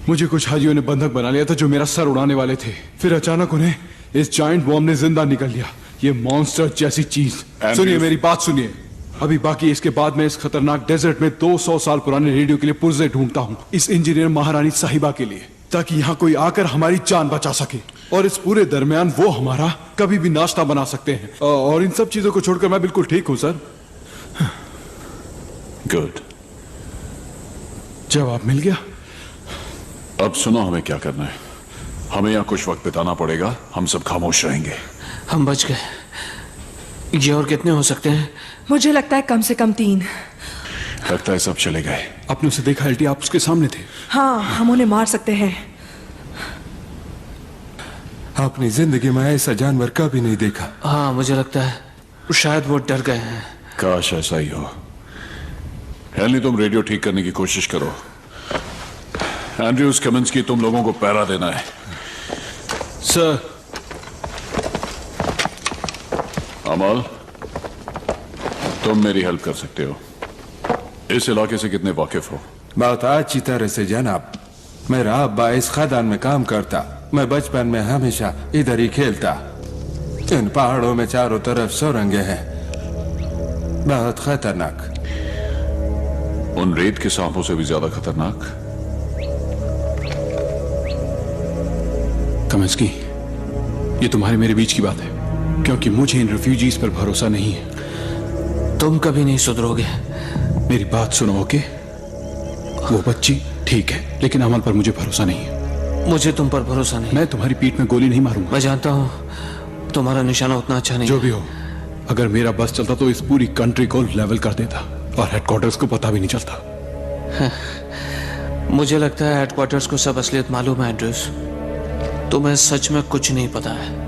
मुझे कुछ हाजियों ने बंधक बना लिया था जो मेरा सर उड़ाने वाले थे। फिर अचानक उन्हें इस जायंट बॉम्ब ने जिंदा निकल लिया। ये मॉन्स्टर जैसी चीज। सुनिए, मेरी बात सुनिए। अभी बाकी इसके बाद मैं इस खतरनाक डेजर्ट में 200 साल पुराने रेडियो के लिए पुर्जे ढूंढता हूँ, इस इंजीनियर महारानी साहिबा के लिए, ताकि यहाँ कोई आकर हमारी जान बचा सके। और इस पूरे दरमियान वो हमारा कभी भी नाश्ता बना सकते हैं। और इन सब चीजों को छोड़कर मैं बिल्कुल ठीक हूँ सर। गुड। जवाब मिल गया। अब सुनो हमें क्या करना है। हमें यहाँ कुछ वक्त बिताना पड़ेगा। हम सब खामोश रहेंगे। हम बच गए। ये और कितने हो सकते हैं? मुझे लगता है कम से कम 3। लगता है सब चले गए। आपने उसे देखा एल्टी? आप उसके सामने थे। हाँ, हम उन्हें मार सकते हैं। अपनी जिंदगी में ऐसा जानवर कभी नहीं देखा। हाँ, मुझे लगता है शायद वो डर गए हैं। काश ऐसा ही हो। हेनली, तुम रेडियो ठीक करने की कोशिश करो। एंड्रयूज, कमिंस की तुम लोगों को पहरा देना है। सर। अमल, तुम मेरी हेल्प कर सकते हो। इस इलाके से कितने वाकिफ हो? बहुत अच्छी तरह से जनाब। मेरा अब्बा इस खदान में काम करता। मैं बचपन में हमेशा इधर ही खेलता। इन पहाड़ों में चारों तरफ सुरंगें हैं, बहुत खतरनाक। उन रेत के सांपों से भी ज्यादा खतरनाक? कमिंस्की, ये तुम्हारे मेरे बीच की बात है, क्योंकि मुझे इन रिफ्यूजीज पर भरोसा नहीं है। तुम कभी नहीं सुधरोगे। मेरी बात सुनो, ओके? वो बच्ची ठीक है, लेकिन अमल पर मुझे भरोसा नहीं है। मुझे तुम पर भरोसा नहीं। मैं तुम्हारी पीठ में गोली नहीं मारूंगा। मैं जानता हूँ तुम्हारा निशाना उतना अच्छा नहीं। जो भी हो, अगर मेरा बस चलता तो इस पूरी कंट्री को लेवल कर देता और हेडक्वार्टर्स को पता भी नहीं चलता। मुझे लगता है हेडक्वार्टर्स को सब असलियत मालूम है एंड्रयूज। तुम्हें सच में कुछ नहीं पता है।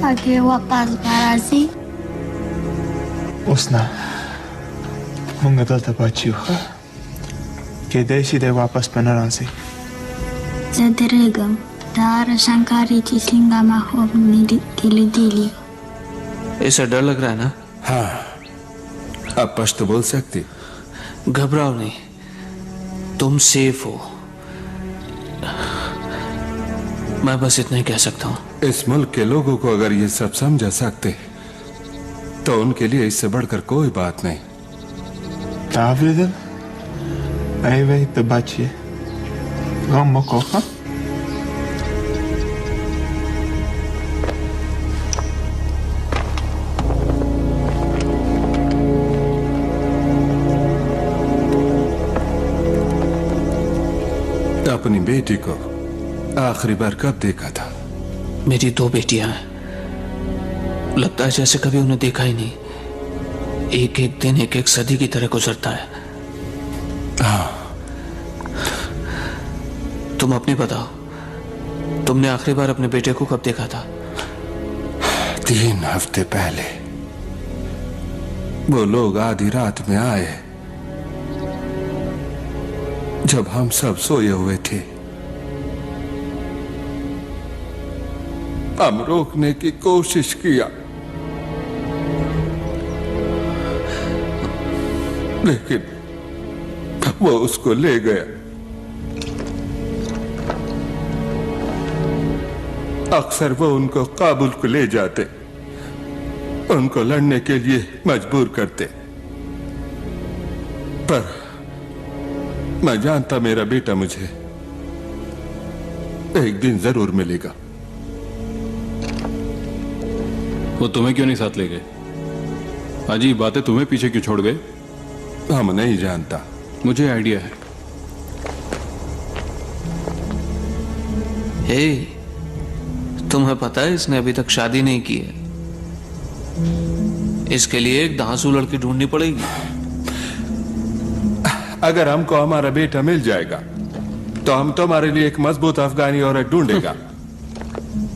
Pakai wapas parasi. Usna. Mengedal tabaciuha. Kedai si dai wapas penarasi. Zadirigam. Dara Shankari चिसलिंगा माहौल में दिली दिली। ऐसा डर लग रहा है ना? हाँ, अब पश्तो बोल सकती। घबराओ नहीं, तुम सेफ हो। मैं बस इतना ही कह सकता हूँ। इस मुल्क के लोगों को अगर ये सब समझा सकते तो उनके लिए इससे बढ़कर कोई बात नहीं। Davidel, ai vei tabaci. Gam mokoha. अपनी बेटी को आखिरी बार कब देखा था? मेरी 2 बेटियां हैं। लगता है जैसे कभी उन्हें देखा ही नहीं। एक एक दिन एक एक सदी की तरह गुजरता है। हाँ। तुम अपनी बताओ, तुमने आखिरी बार अपने बेटे को कब देखा था? 3 हफ्ते पहले। वो लोग आधी रात में आए जब हम सब सोए हुए थे। हम रोकने की कोशिश किया, लेकिन वो उसको ले गया। अक्सर वो उनको काबुल को ले जाते, उनको लड़ने के लिए मजबूर करते, पर मैं जानता मेरा बेटा मुझे एक दिन जरूर मिलेगा। वो तुम्हें क्यों नहीं साथ ले गए? अजीब बात है, तुम्हें पीछे क्यों छोड़ गए? हम नहीं जानता। मुझे आइडिया है। हे, तुम्हें पता है इसने अभी तक शादी नहीं की है। इसके लिए एक दांसू लड़की ढूंढनी पड़ेगी। अगर हमको हमारा बेटा मिल जाएगा तो हम तुम्हारे लिए एक मजबूत अफगानी औरत ढूंढेगा।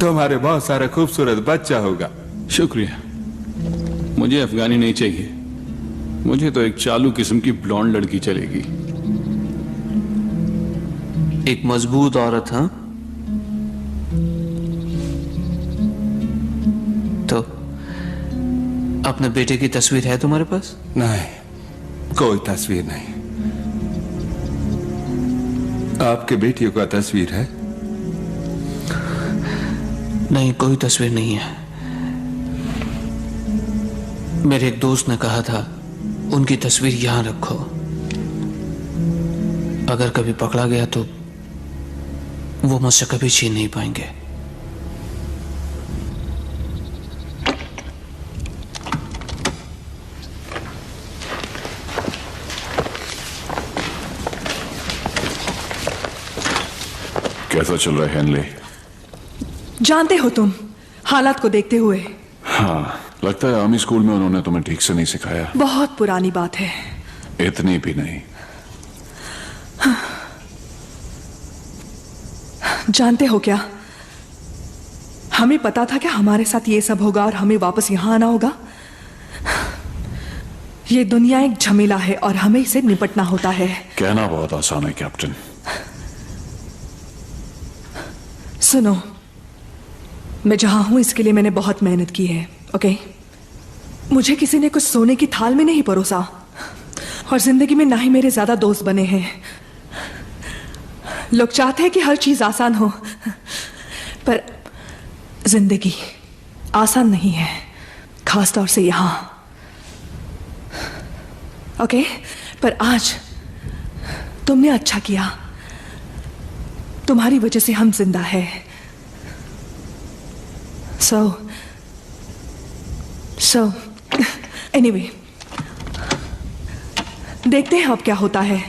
तुम्हारे बहुत सारा खूबसूरत बच्चा होगा। शुक्रिया, मुझे अफगानी नहीं चाहिए। मुझे तो एक चालू किस्म की ब्लॉन्ड लड़की चलेगी। एक मजबूत औरत, हाँ? तो अपने बेटे की तस्वीर है तुम्हारे पास? नहीं, कोई तस्वीर नहीं। आपके बेटियों का तस्वीर है? नहीं, कोई तस्वीर नहीं है। मेरे एक दोस्त ने कहा था उनकी तस्वीर यहां रखो, अगर कभी पकड़ा गया तो वो मुझसे कभी छीन नहीं पाएंगे। कैसा चल रहा है हेनली? जानते हो तुम, हालात को देखते हुए। हाँ, लगता है आर्मी स्कूल में उन्होंने तुम्हें ठीक से नहीं सिखाया। बहुत पुरानी बात है। इतनी भी नहीं। जानते हो क्या, हमें पता था क्या हमारे साथ ये सब होगा और हमें वापस यहां आना होगा। ये दुनिया एक झमेला है और हमें इसे निपटना होता है। कहना बहुत आसान है कैप्टन। सुनो, मैं जहां हूं इसके लिए मैंने बहुत मेहनत की है, ओके? मुझे किसी ने कुछ सोने की थाल में नहीं परोसा और जिंदगी में ना ही मेरे ज्यादा दोस्त बने हैं। लोग चाहते हैं कि हर चीज आसान हो, पर जिंदगी आसान नहीं है, खासतौर से यहां, ओके? पर आज तुमने अच्छा किया, तुम्हारी वजह से हम जिंदा है। So anyway, देखते हैं अब क्या होता है।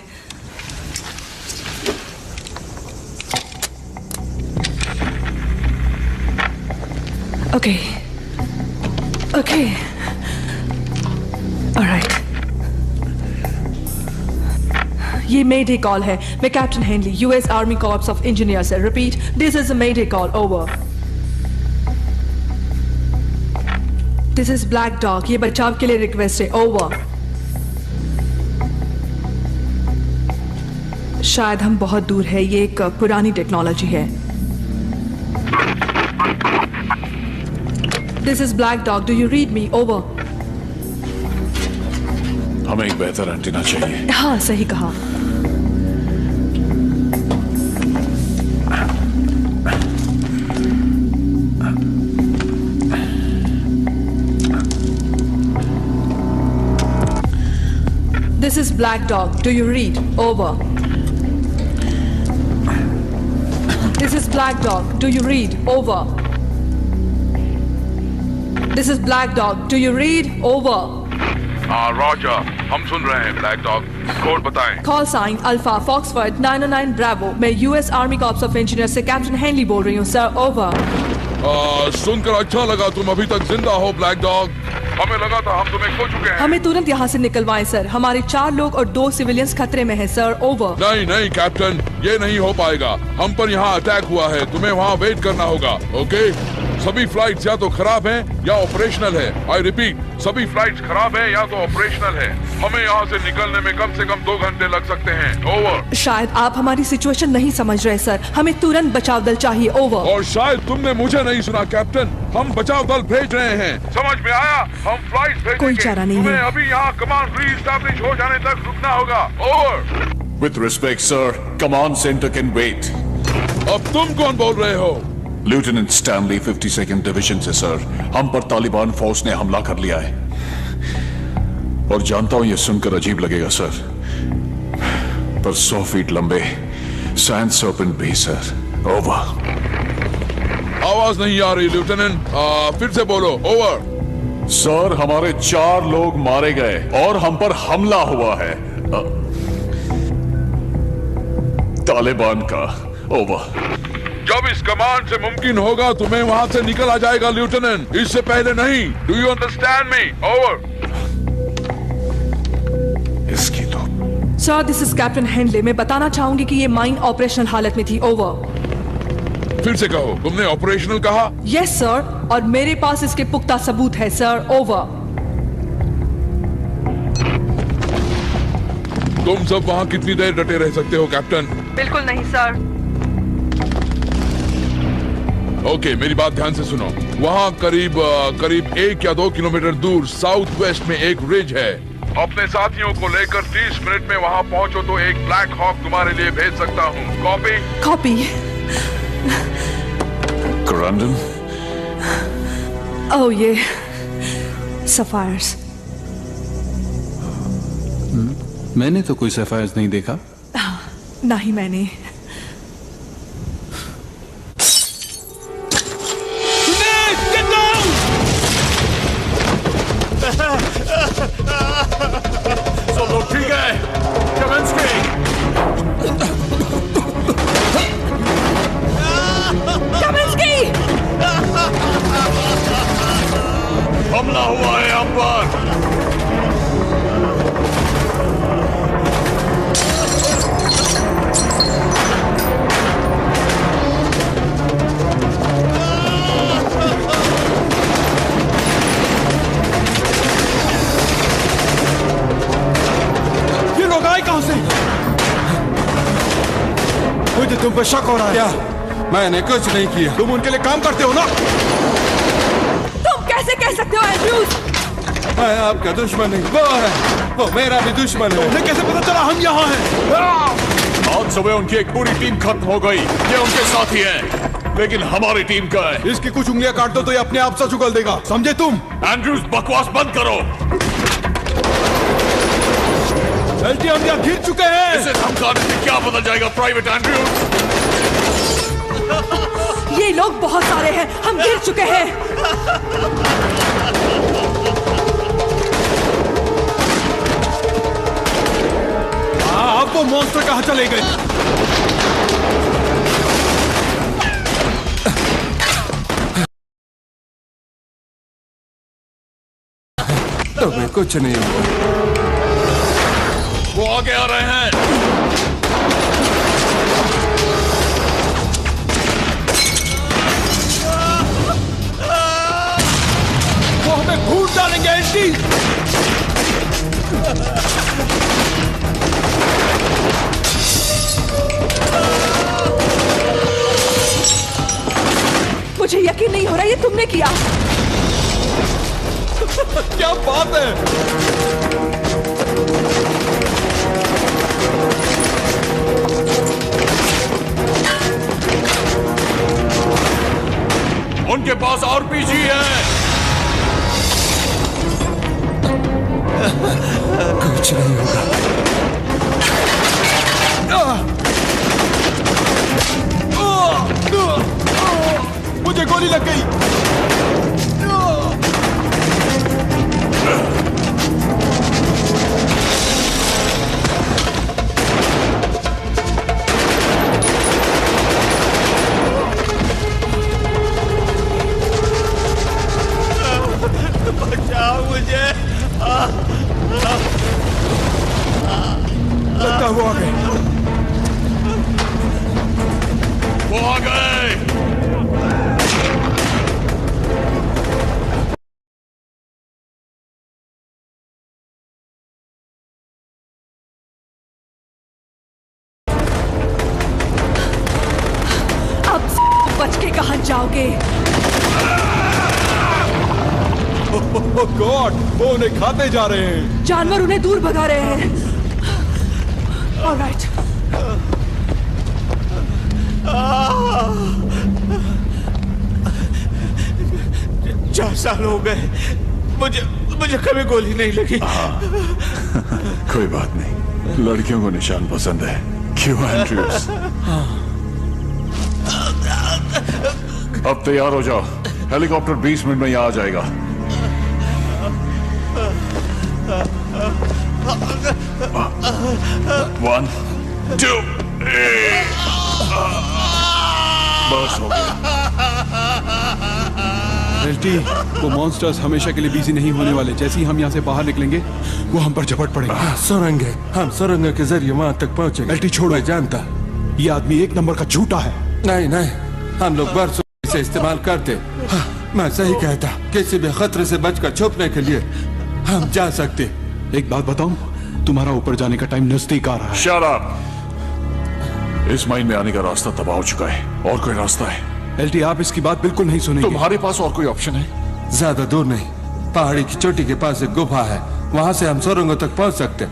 Okay, alright. ये मेडे कॉल है। मैं captain Henley, US army corps of engineer से। Repeat, this is a mayday call, over. This is black dog, ये बचाव के लिए रिक्वेस्ट है, ओवर। शायद हम बहुत दूर है, ये एक पुरानी टेक्नोलॉजी है। This is black dog, do you read me, over. हमें एक बेहतर एंटीना चाहिए। हाँ, सही कहा। This is Black Dog. Do you read? Over. This is Black Dog. Do you read? Over. This is Black Dog. Do you read? Over. Roger, हम सुन रहे हैं ब्लैक डॉग। कोड बताएं। Call sign alpha Foxford 909 bravo. मैं US army corps of engineer से captain Henley बोल रही हूँ सर, ओवर। सुनकर अच्छा लगा तुम अभी तक जिंदा हो ब्लैक डॉग। हमें लगा था हम तुम्हें खो चुके हैं। हमें तुरंत यहाँ से निकलवाएं सर, हमारे 4 लोग और 2 सिविलियंस खतरे में हैं सर, ओवर। नहीं कैप्टन, ये नहीं हो पाएगा। हम पर यहाँ अटैक हुआ है, तुम्हें वहाँ वेट करना होगा, ओके? सभी फ्लाइट्स या तो खराब हैं या ऑपरेशनल है। आई रिपीट, सभी फ्लाइट्स खराब हैं या तो ऑपरेशनल है। हमें यहाँ से निकलने में कम से कम 2 घंटे लग सकते हैं, ओवर। शायद आप हमारी सिचुएशन नहीं समझ रहे सर, हमें तुरंत बचाव दल चाहिए, ओवर। और शायद तुमने मुझे नहीं सुना कैप्टन, हम बचाव दल भेज रहे हैं, समझ में आया? हम फ्लाइट भेजेंगे। कोई चारा नहीं तुम्हें है। अभी यहाँ कमांड री-एस्टैब्लिश हो जाने तक रुकना होगा, over. With respect, sir, command center can wait. अब तुम कौन बोल रहे हो? लेफ्टिनेंट स्टैनली 52nd डिवीजन से सर। हम पर तालिबान फौज ने हमला कर लिया है। और जानता हूं यह सुनकर अजीब लगेगा सर, पर 100 फीट लंबे सैंड सर्पेंट भी सर, ओवर। आवाज नहीं आ रही लेफ्टिनेंट, फिर से बोलो, ओवर। सर, हमारे 4 लोग मारे गए और हम पर हमला हुआ है तालिबान का, ओवर। जब इस कमांड से मुमकिन होगा तुम्हें वहाँ से निकल आ जाएगा लेफ्टिनेंट, इससे पहले नहीं। Do you understand me? Over. इसकी तो sir, this is captain Henley. मैं बताना चाहूंगी कि ये माइन ऑपरेशनल हालत में थी। ओवर। फिर से कहो, तुमने ऑपरेशनल कहा? यस सर, और मेरे पास इसके पुख्ता सबूत है सर। ओवर। तुम सब वहाँ कितनी देर डटे रह सकते हो कैप्टन? बिल्कुल नहीं सर। ओके, मेरी बात ध्यान से सुनो। वहाँ करीब 1 या 2 किलोमीटर दूर साउथ वेस्ट में एक रिज है। अपने साथियों को लेकर 30 मिनट में वहाँ पहुँचो तो एक ब्लैक हॉक तुम्हारे लिए भेज सकता हूँ। कॉपी? कॉपी। क्रैंडन? ओह, ये सफायर्स। मैंने तो कोई सफायर्स नहीं देखा। नहीं मैंने। सब लोग ठीक है? Kaminsky! Kaminsky! हमला हुआ है हम पर। ये लोग आए कहां से? मुझे तुम पे शक हो रहा है। क्या? मैंने कुछ नहीं किया। तुम उनके लिए काम करते हो ना? तुम कैसे कह सकते हो एंड्रूज? मैं आपका दुश्मन नहीं, वो है, वो मेरा भी दुश्मन है। उन्हें कैसे पता चला हम यहाँ हैं? आज सुबह उनकी एक पूरी टीम खत्म हो गई। ये उनके साथी हैं, लेकिन हमारी टीम का है। इसकी कुछ उंगलियां काट दो तो ये अपने आप से उगल देगा, समझे तुम? एंड्रूज, बकवास बंद करो। एलटी हम यहाँ घिर चुके हैं। इसे धमकाने से क्या बदल जाएगा प्राइवेट एंड्रूज? ये लोग बहुत सारे हैं, हम गिर चुके हैं। अब वो मॉन्स्टर कहाँ चले गए? तुम्हें कुछ नहीं हुआ। वो आगे आ रहे हैं। वो हमें भूत डालेंगे एंटी। मुझे यकीन नहीं हो रहा ये तुमने किया। क्या बात है? उनके पास आरपीजी है। कुछ नहीं होगा। मुझे गोली लग गई। बचाओ मुझे। लगता है वो आ गए। वो आ गए। अब बच के कहां जाओगे? गॉड, वो उन्हें खाते जा रहे हैं। जानवर उन्हें दूर भगा रहे हैं। ऑलराइट। चार साल हो गए, मुझे कभी गोली नहीं लगी। कोई बात नहीं, लड़कियों को निशान पसंद है। क्यों एंड्रूज? अब तैयार हो जाओ, हेलीकॉप्टर 20 मिनट में यहाँ आ जाएगा। One, two, बस हो गया। एल्टी, वो मॉन्स्टर्स हमेशा के लिए बिजी नहीं होने वाले। जैसे ही हम यहाँ से बाहर निकलेंगे वो हम पर झपट पड़ेंगे। सुरंग है, हम सुरंग के जरिए वहां तक पहुंचेंगे। एल्टी छोड़ो, मैं जानता, ये आदमी एक नंबर का झूठा है। नहीं नहीं, हम लोग बरसों से इस्तेमाल करते। हाँ, मैं सही कहता, किसी भी खतरे से बचकर छुपने के लिए हम जा सकते। एक बात बताऊं, तुम्हारा ऊपर जाने का टाइम नजदीक आ रहा है। Shut up! इस माइन में आने का रास्ता तबाह हो चुका है। और कोई रास्ता है? एल्टी, आप इसकी बात बिल्कुल नहीं सुनेंगे। तुम्हारे पास और कोई ऑप्शन है? ज्यादा दूर नहीं, पहाड़ी की चोटी के पास एक गुफा है, वहां से हम सुरंगों तक पहुंच सकते।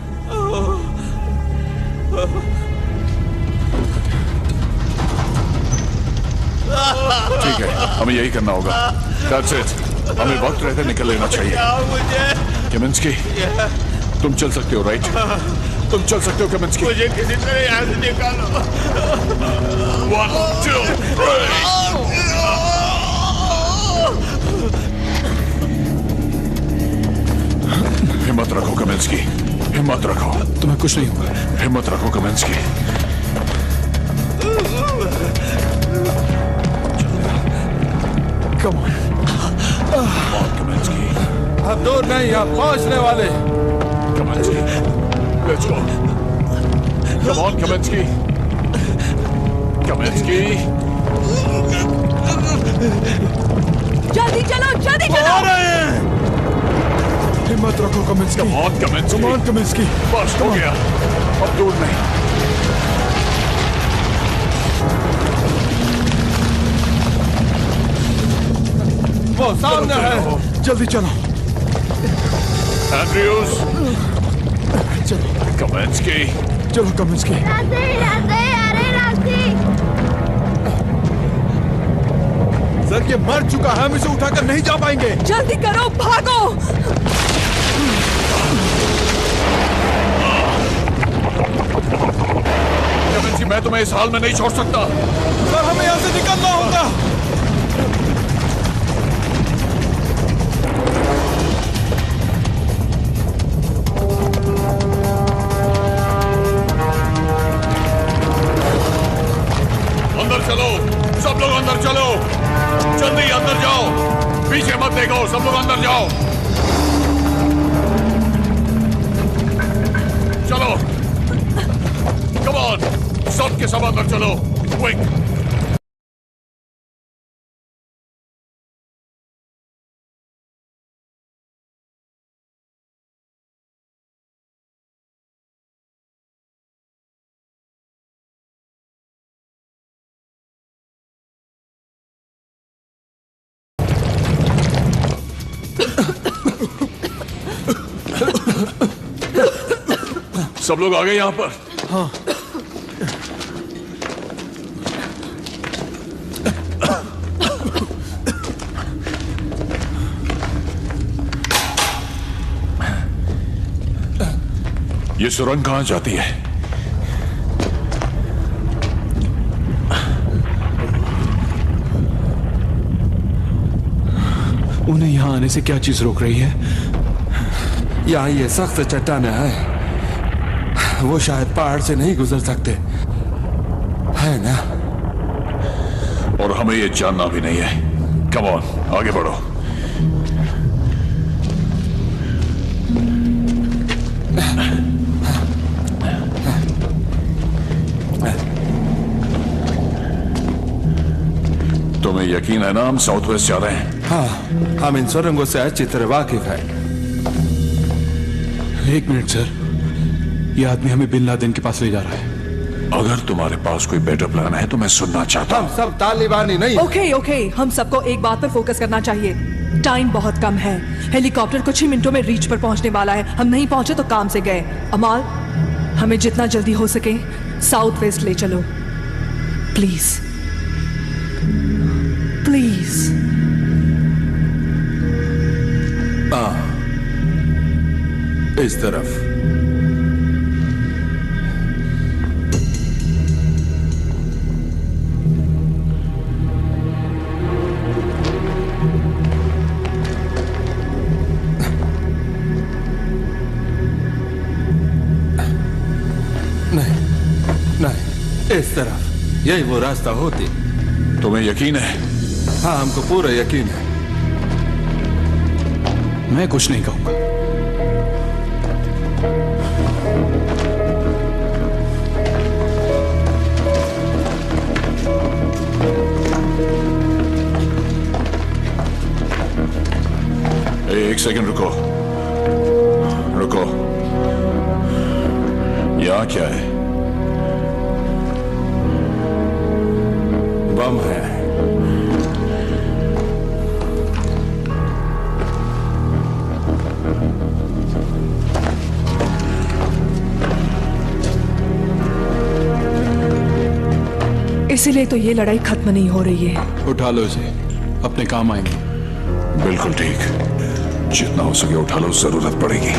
ठीक है, हमें यही करना होगा। That's it. हमें वक्त रहते निकल लेना चाहिए। केमिंस्की, तुम चल सकते हो, राइट? तुम चल सकते हो केमिंस्की। मुझे किसी तरह यहाँ से निकालो। 1, 2, 3। हिम्मत रखो केमिंस्की, हिम्मत रखो। तुम्हें कुछ नहीं होगा। हिम्मत रखो केमिंस्की। Come on. केमिंस्की। हम दूर नहीं, हम पहुंचने वाले। Kaminsky, let's go. Come on, Kaminsky. Kaminsky. जल्दी चलो, जल्दी चलो। हिम्मत रखो कमिंस्की। Come on, Kaminsky. Come on, कमिंस्की। बस हो गया, अब दूर नहीं। वो सामने है। जल्दी चलो। Andrews. Kaminsky. चलो कमिंस्की। सर, ये मर चुका है, हम इसे उठाकर नहीं जा पाएंगे। जल्दी करो, भागो। Kaminsky, मैं तुम्हें इस हाल में नहीं छोड़ सकता। सर, हमें यहाँ से निकलना होगा। अंदर चलो, सब लोग अंदर चलो। जल्दी अंदर जाओ, पीछे मत देखो, सब लोग अंदर जाओ। चलो, कम ऑन, सब के सब अंदर चलो, क्विक। सब लोग आ गए यहां पर? हाँ। ये सुरंग कहां जाती है? उन्हें यहां आने से क्या चीज रोक रही है? यहाँ ये सख्त चट्टानें हैं, वो शायद पहाड़ से नहीं गुजर सकते, है ना? और हमें ये जानना भी नहीं है। कम ऑन, आगे बढ़ो। तुम्हें यकीन है ना हम साउथ वेस्ट जा रहे हैं? हाँ, हम इन सुरंगों से अच्छी तरह वाकिफ है। एक मिनट सर, ये आदमी हमें बिन लादेन के पास ले जा रहा है। अगर तुम्हारे पास कोई बेटर प्लान है तो मैं सुनना चाहता हूं। हम सब तालिबानी नहीं। ओके, हम सबको एक बात पर फोकस करना चाहिए। टाइम बहुत कम है, हेलीकॉप्टर कुछ ही मिनटों में रीच पर पहुंचने वाला है। हम नहीं पहुंचे तो काम से गए। अमाल, हमें जितना जल्दी हो सके साउथ वेस्ट ले चलो, प्लीज प्लीज। इस तरफ। नहीं, इस तरफ। यही वो रास्ता होती। तुम्हें यकीन है? हाँ, हमको पूरा यकीन है। मैं कुछ नहीं कहूंगा। एक सेकंड रुको, रुको। यहाँ क्या है? बम है। इसीलिए तो ये लड़ाई खत्म नहीं हो रही है। उठा लो इसे, अपने काम आएंगे। बिल्कुल ठीक, जितना हो सके उठा लो, जरूरत पड़ेगी।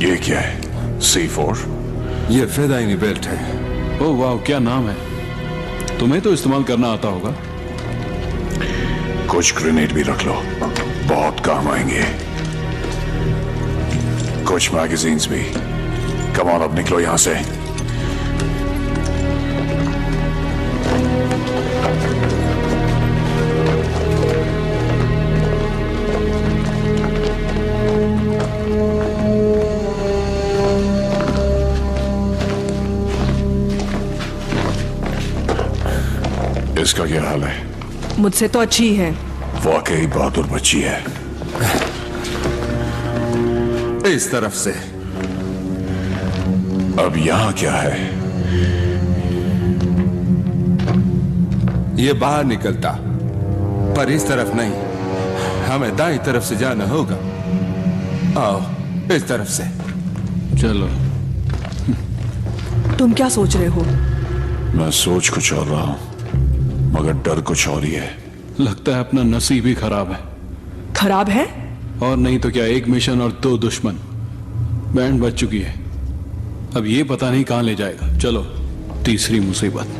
ये क्या है? C4? ये फिदाइनी बेल्ट है। ओह वाह, क्या नाम है। तुम्हें तो इस्तेमाल करना आता होगा। कुछ ग्रेनेड भी रख लो, बहुत काम आएंगे। कुछ मैगजीन्स भी। कम ऑन, अब निकलो यहां से। इसका क्या हाल है? मुझसे तो अच्छी है। वाकई बहादुर बच्ची है। इस तरफ से। अब यहां क्या है? ये बाहर निकलता, पर इस तरफ नहीं। हमें दाईं तरफ से जाना होगा। आओ, इस तरफ से। चलो। तुम क्या सोच रहे हो? मैं सोच कुछ और रहा हूं, मगर डर कुछ और ही है। लगता है अपना नसीब ही खराब है। खराब है? और नहीं तो क्या, एक मिशन और 2 दुश्मन। बैंड बज चुकी है, अब ये पता नहीं कहां ले जाएगा। चलो, तीसरी मुसीबत।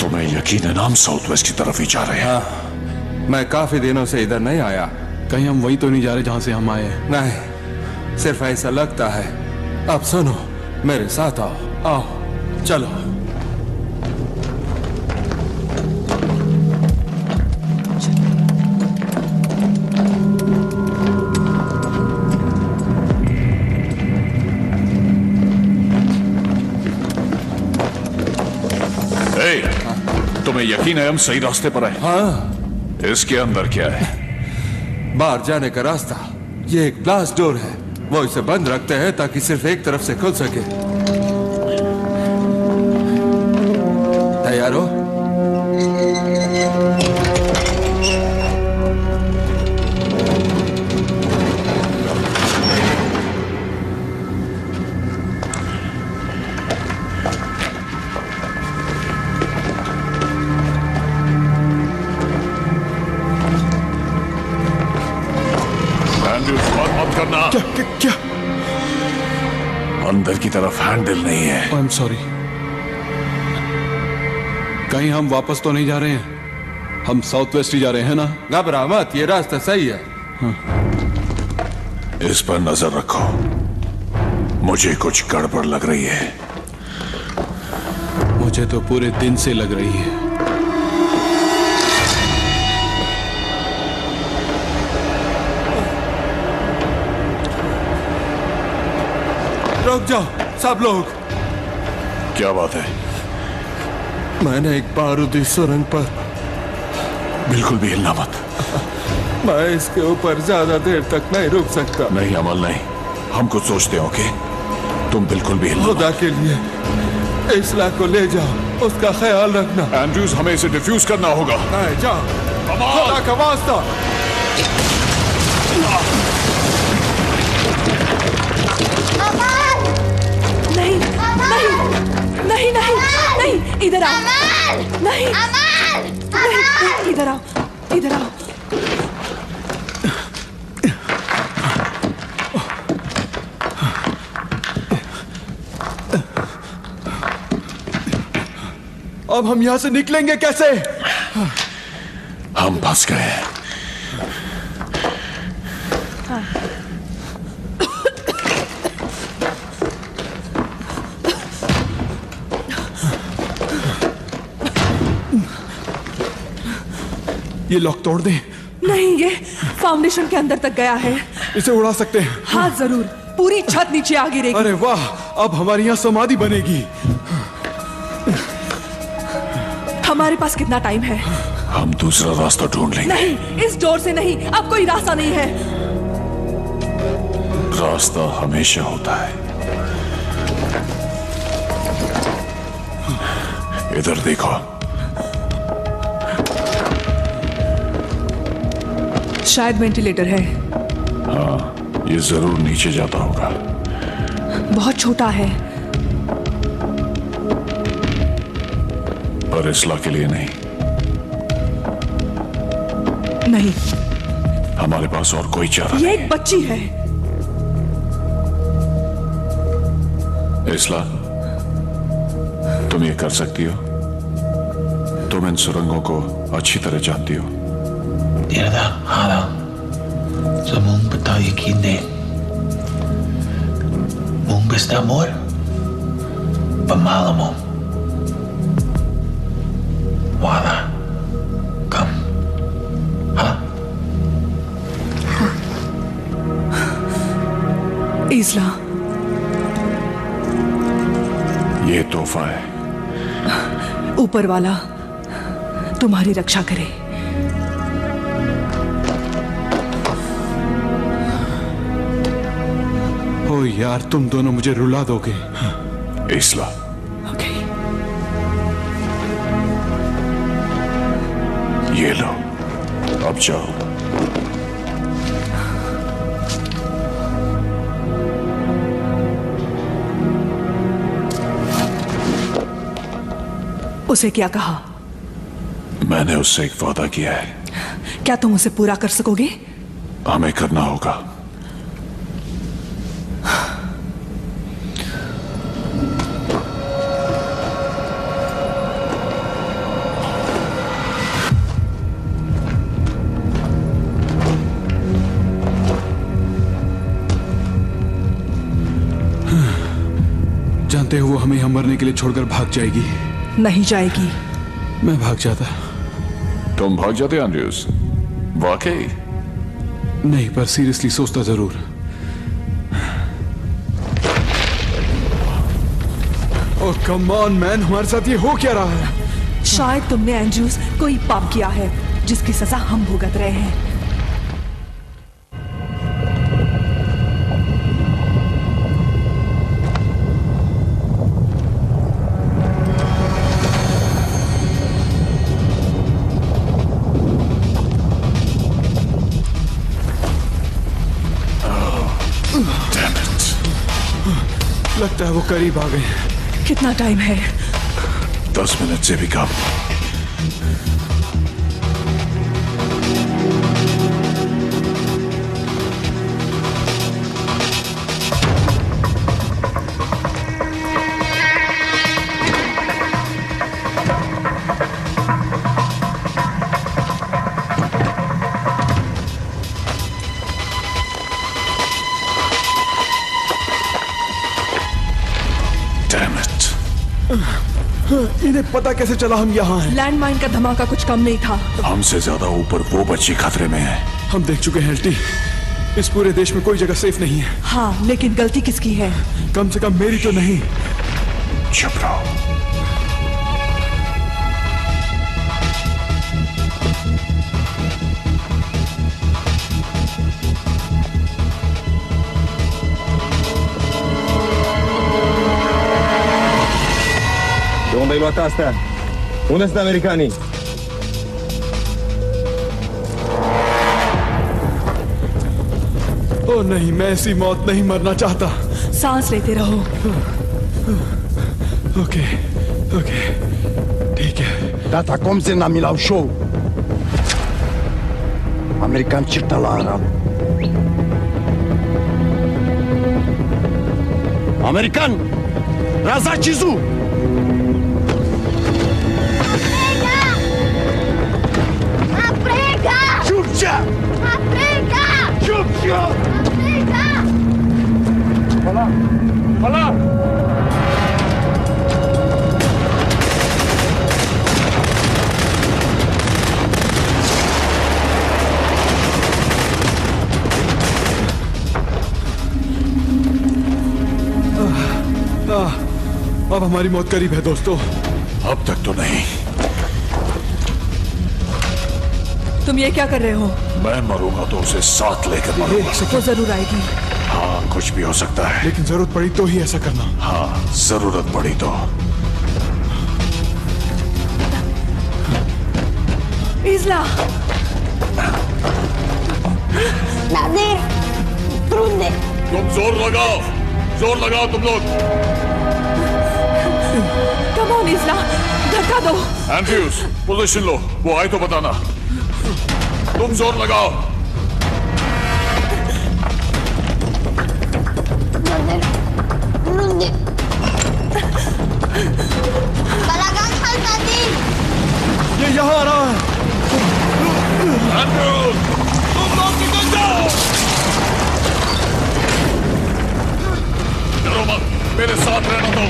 तुम्हें यकीन है ना हम साउथ वेस्ट की तरफ ही जा रहे हैं? मैं काफी दिनों से इधर नहीं आया। कहीं हम वही तो नहीं जा रहे जहां से हम आए हैं? नहीं, सिर्फ ऐसा लगता है। अब सुनो, मेरे साथ आओ। आओ, चलो। तुम्हें यकीन है हम सही रास्ते पर हैं? हाँ। इसके अंदर क्या है? बाहर जाने का रास्ता। ये एक ग्लास डोर है, वो इसे बंद रखते हैं ताकि सिर्फ एक तरफ से खुल सके। तैयार हो? क्या? अंदर की तरफ हैंडल नहीं है। I am sorry. कहीं हम वापस तो नहीं जा रहे हैं? हम साउथ वेस्ट ही जा रहे हैं ना? घबरा मत, ये रास्ता सही है। हाँ। इस पर नजर रखो, मुझे कुछ गड़बड़ लग रही है। मुझे तो पूरे दिन से लग रही है। रुक जाओ सब लोग। क्या बात है? मैंने एक बारूदी सुरंग पर। बिल्कुल भी हिलना मत। मैं इसके ऊपर ज्यादा देर तक नहीं रुक सकता। नहीं अमल नहीं, हम कुछ सोचते हैं। ओके, तुम बिल्कुल भी हिलना खुदा के लिए इसला को ले जाओ, उसका ख्याल रखना। एंड्रूज, हमें इसे डिफ्यूज करना होगा। नहीं, जाओ, खुदा का वास्ता। नहीं नहीं नहीं नहीं नहीं, इधर आओ। नहीं नहीं, इधर आओ, इधर आओ। अब हम यहां से निकलेंगे कैसे? हम फंस गए। ये लॉक तोड़ दें? नहीं, ये फाउंडेशन के अंदर तक गया है। इसे उड़ा सकते हैं? हाँ जरूर, पूरी छत नीचे आ गिरेगी। अरे वाह, अब हमारी यहाँ समाधि बनेगी। हमारे पास कितना टाइम है? हम दूसरा रास्ता ढूंढ लेंगे। नहीं, इस डोर से नहीं, अब कोई रास्ता नहीं है। रास्ता हमेशा होता है। इधर देखो। शायद वेंटिलेटर है। हाँ, ये जरूर नीचे जाता होगा। बहुत छोटा है। पर इसला के लिए नहीं। नहीं, हमारे पास और कोई चारा ये एक बच्ची है। इसला, तुम ये कर सकती हो? तुम इन सुरंगों को अच्छी तरह जानती हो। Eerder, Hada. Sa mong betaal ik hindi. Mong basta amor. Pamala mo. Wala. Come. Ha? इसला, ये तोहफा है। ऊपर वाला तुम्हारी रक्षा करे। ओ यार, तुम दोनों मुझे रुला दोगे। इसला, ओके। ये लो, अब जाओ। उसे क्या कहा? मैंने उससे एक वादा किया है। क्या तुम उसे पूरा कर सकोगे? हमें करना होगा। जानते हो, वो हमें यहां मरने के लिए छोड़कर भाग जाएगी। नहीं जाएगी। मैं भाग जाता। तुम भाग जाते एंड्रूज? वाकई? नहीं, पर सीरियसली सोचता जरूर। ओह कम ऑन मैन, हमारे साथ ये हो क्या रहा है? शायद तुमने एंड्रूज कोई पाप किया है जिसकी सजा हम भुगत रहे हैं। लगता है वो करीब आ गए। कितना टाइम है? 10 मिनट से भी कम। इन्हें पता कैसे चला हम यहाँ हैं? लैंडमाइन का धमाका कुछ कम नहीं था। हमसे ज्यादा ऊपर वो बच्ची खतरे में है। हम देख चुके हैं एल्टी, इस पूरे देश में कोई जगह सेफ नहीं है। हाँ, लेकिन गलती किसकी है? कम से कम मेरी तो नहीं। चुप रहो। Silvata asta. Unde sunt americanii? ओ नहीं, मैं ऐसी मौत नहीं मरना चाहता। सांस लेते रहो। ओके, ओके, ठीक है। Tata, cum se na Milau Show? American cirta la Arab. American! Raza Cizu! Aprega! Ciupcia! Aprega! Ciupcia! Aprega! Fala! Fala! अब हमारी मौत करीब है दोस्तों। अब तक तो नहीं। तुम ये क्या कर रहे हो? मैं मरूंगा तो उसे साथ लेकर मरूंगा। वो जरूर आएगी। हाँ, कुछ भी हो सकता है। लेकिन जरूरत पड़ी तो ही ऐसा करना। हाँ, जरूरत पड़ी तो। इज़ला! Nadir! Trunde! तुम जोर लगाओ तुम लोग। कम ऑन इज़ला, धक्का दो। एंड्रयूज, पोजीशन लो, वो आए तो बताना। तुम जोर लगाओ। Nadir! Trunde! Balagan khal Nadir! ये यहाँ आ रहा है। एंड्रयूज, तुम लोग निकल जाओ। डरो मत, मेरे साथ रहना दो।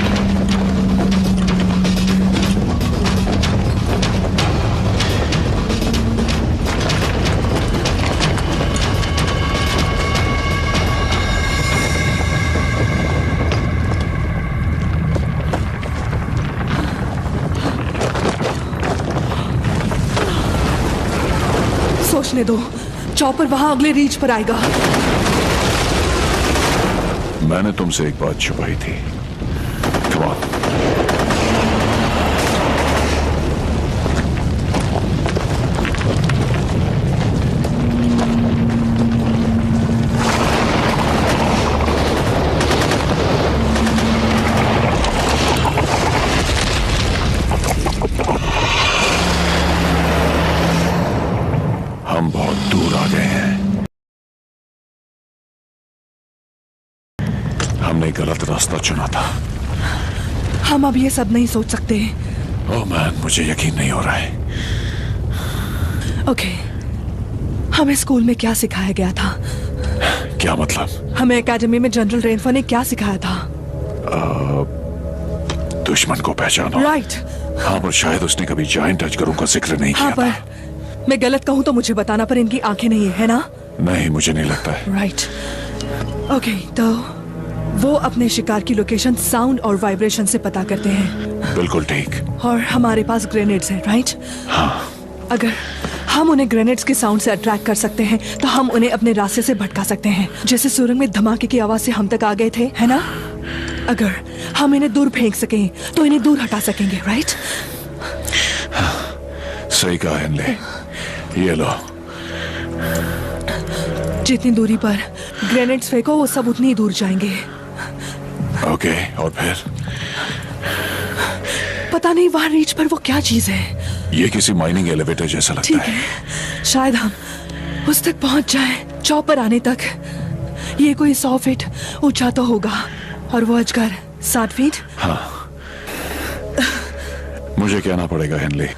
सोचने दो, चॉपर वहां अगले रीच पर आएगा। मैंने तुमसे एक बात छुपाई थी। Come on. हम बहुत दूर आ गए हैं। हमने गलत रास्ता चुना था। हम अब ये सब नहीं सोच सकते। ओह मैन, मुझे यकीन नहीं हो रहा है। ओके, हमें स्कूल में क्या सिखाया गया था? क्या मतलब? हमें एकेडमी में जनरल रेनफो ने क्या सिखाया था? दुश्मन को पहचानो। राइट। हाँ, पर शायद उसने कभी जायंट अजगरों का जिक्र नहीं हाँ, किया था। पर मैं गलत कहूँ तो मुझे बताना, पर इनकी आंखें नहीं है ना? नहीं, मुझे नहीं लगता है। राइट। ओके, तो वो अपने शिकार की लोकेशन साउंड और वाइब्रेशन से पता करते हैं। बिल्कुल ठीक। और हमारे पास ग्रेनेड्स हैं, राइट? हाँ। अगर हम उन्हें ग्रेनेड्स के साउंड से अट्रैक्ट कर सकते हैं तो हम उन्हें अपने रास्ते से भटका सकते हैं, जैसे सुरंग में धमाके की आवाज से हम तक आ गए थे, है ना? अगर हम इन्हें दूर फेंक सकें तो इन्हें दूर हटा सकेंगे, राइट? सही कहा हेनले। ये लो। जितनी दूरी पर ग्रेनेड्स फेंको वो सब उतनी ही दूर जाएंगे। ओके, और फिर? पता नहीं वहां रीच पर वो क्या चीज है। ये किसी माइनिंग एलिवेटर जैसा लगता ठीक है, शायद हम उस तक पहुंच जाएं, चॉपर आने तक। ये कोई 100 फीट ऊंचा तो होगा और वो अजगर 7 फीट। हाँ। मुझे कहना पड़ेगा हेनले,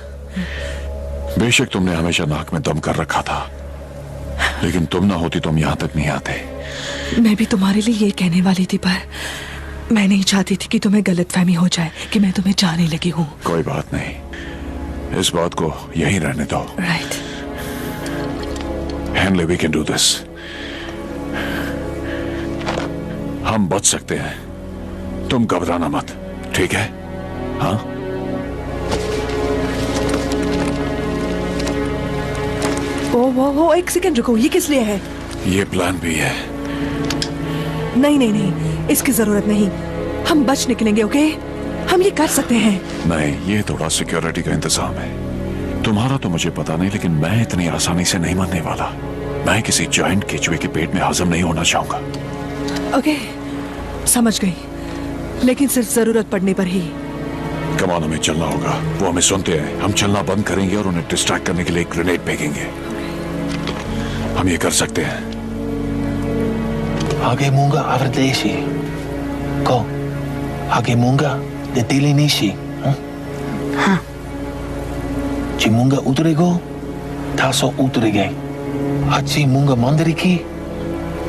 बेशक तुमने हमेशा नाक में दम कर रखा था, लेकिन तुम ना होती तो हम यहां तक नहीं आते। मैं भी तुम्हारे लिए ये कहने वाली थी, पर मैं नहीं चाहती थी कि तुम्हें गलतफहमी हो जाए कि मैं तुम्हें चाहने लगी हूँ। कोई बात नहीं, इस बात को यहीं रहने दो। Right. Henley, we can do this. हम बच सकते हैं, तुम घबराना मत, ठीक है? हाँ। वो एक सेकंड रुको, ये किस लिए है? ये प्लान भी है। नहीं नहीं नहीं, इसकी जरूरत नहीं। हम बच निकलेंगे, ओके? हम ये कर सकते हैं। नहीं, ये थोड़ा सिक्योरिटी का इंतजाम है। तुम्हारा तो मुझे पता नहीं, लेकिन मैं इतनी आसानी से नहीं मरने वाला। मैं किसी जायंट केचुए के पेट में हजम नहीं होना चाहूंगा। ओके, समझ गई, लेकिन सिर्फ जरूरत पड़ने पर ही। कमान, हमें चलना होगा। वो हमें सुनते हैं। हम चलना बंद करेंगे और उन्हें डिस्ट्रैक्ट करने के लिए एक ग्रेनेड फेंकेंगे। हम ये कर सकते हैं। Hagemunga averdesi. Ko. Hagemunga de telinisi. हाँ। Chimunga utrego. Taso utrege. Hachi munga mandariki.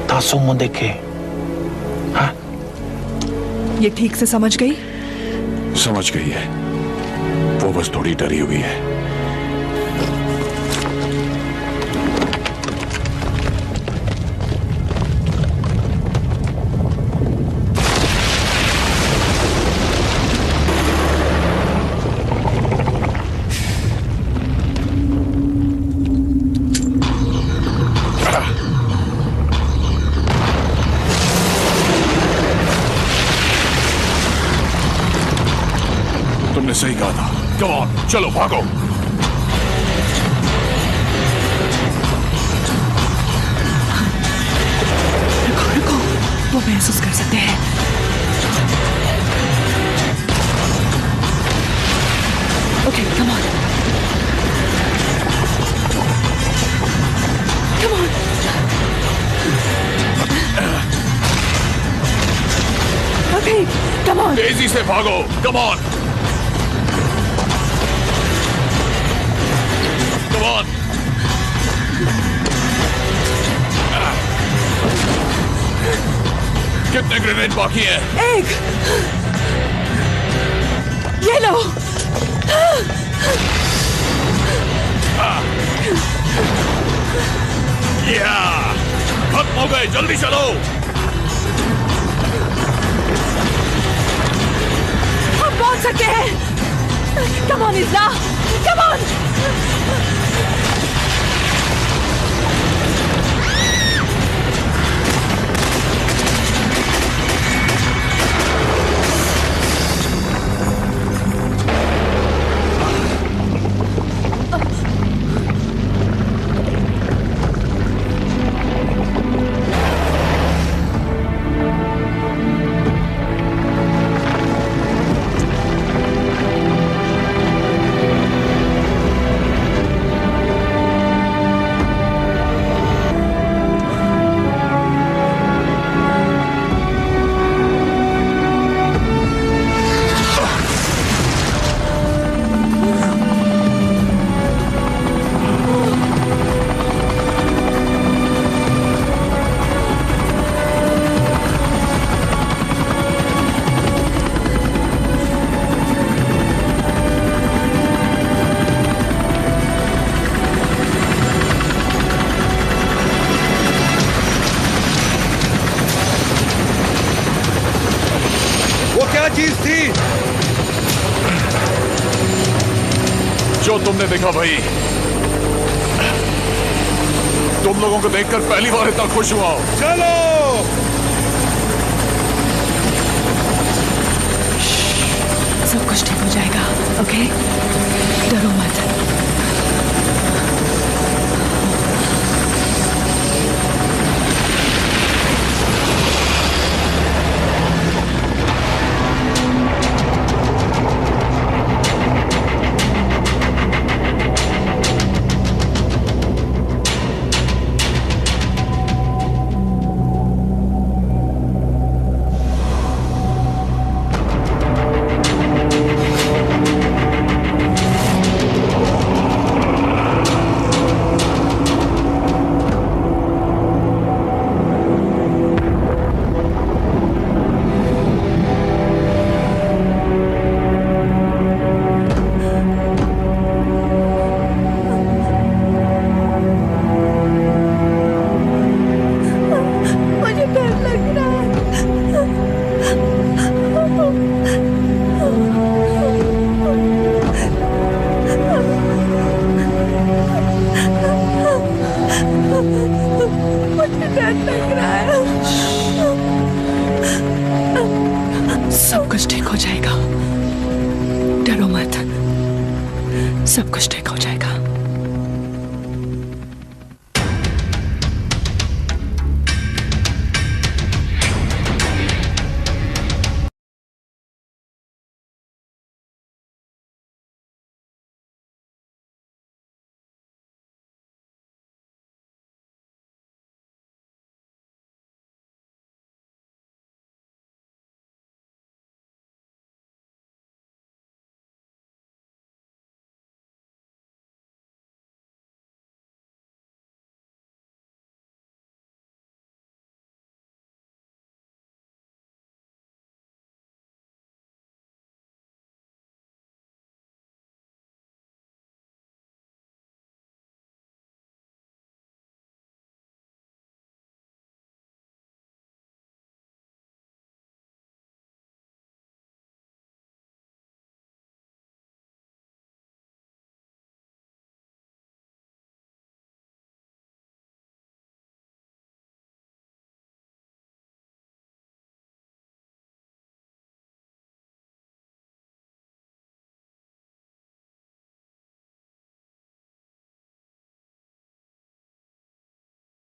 Taso mondeke. हाँ। ये ठीक से समझ गई? समझ गई है। वो बस थोड़ी डरी हुई है। तुमने सही कहा था। कम ऑन, चलो भागो। रुको रुको, वो महसूस कर सकते हैं। Okay, come on, come on. Okay, come on. तेजी से भागो, कम ऑन। कितने ग्रेनेड बाकी हैं? एक। ये लो। या, खत्म हो गए, जल्दी चलो। हम पहुंच सकते हैं। Come on Izza, come on. चीज थी जो तुमने देखा भाई? तुम लोगों को देखकर पहली बार इतना खुश हुआ हूं। चलो सब कुछ ठीक हो जाएगा, ओके? डरो मत। सब कुछ ठीक हो जाएगा।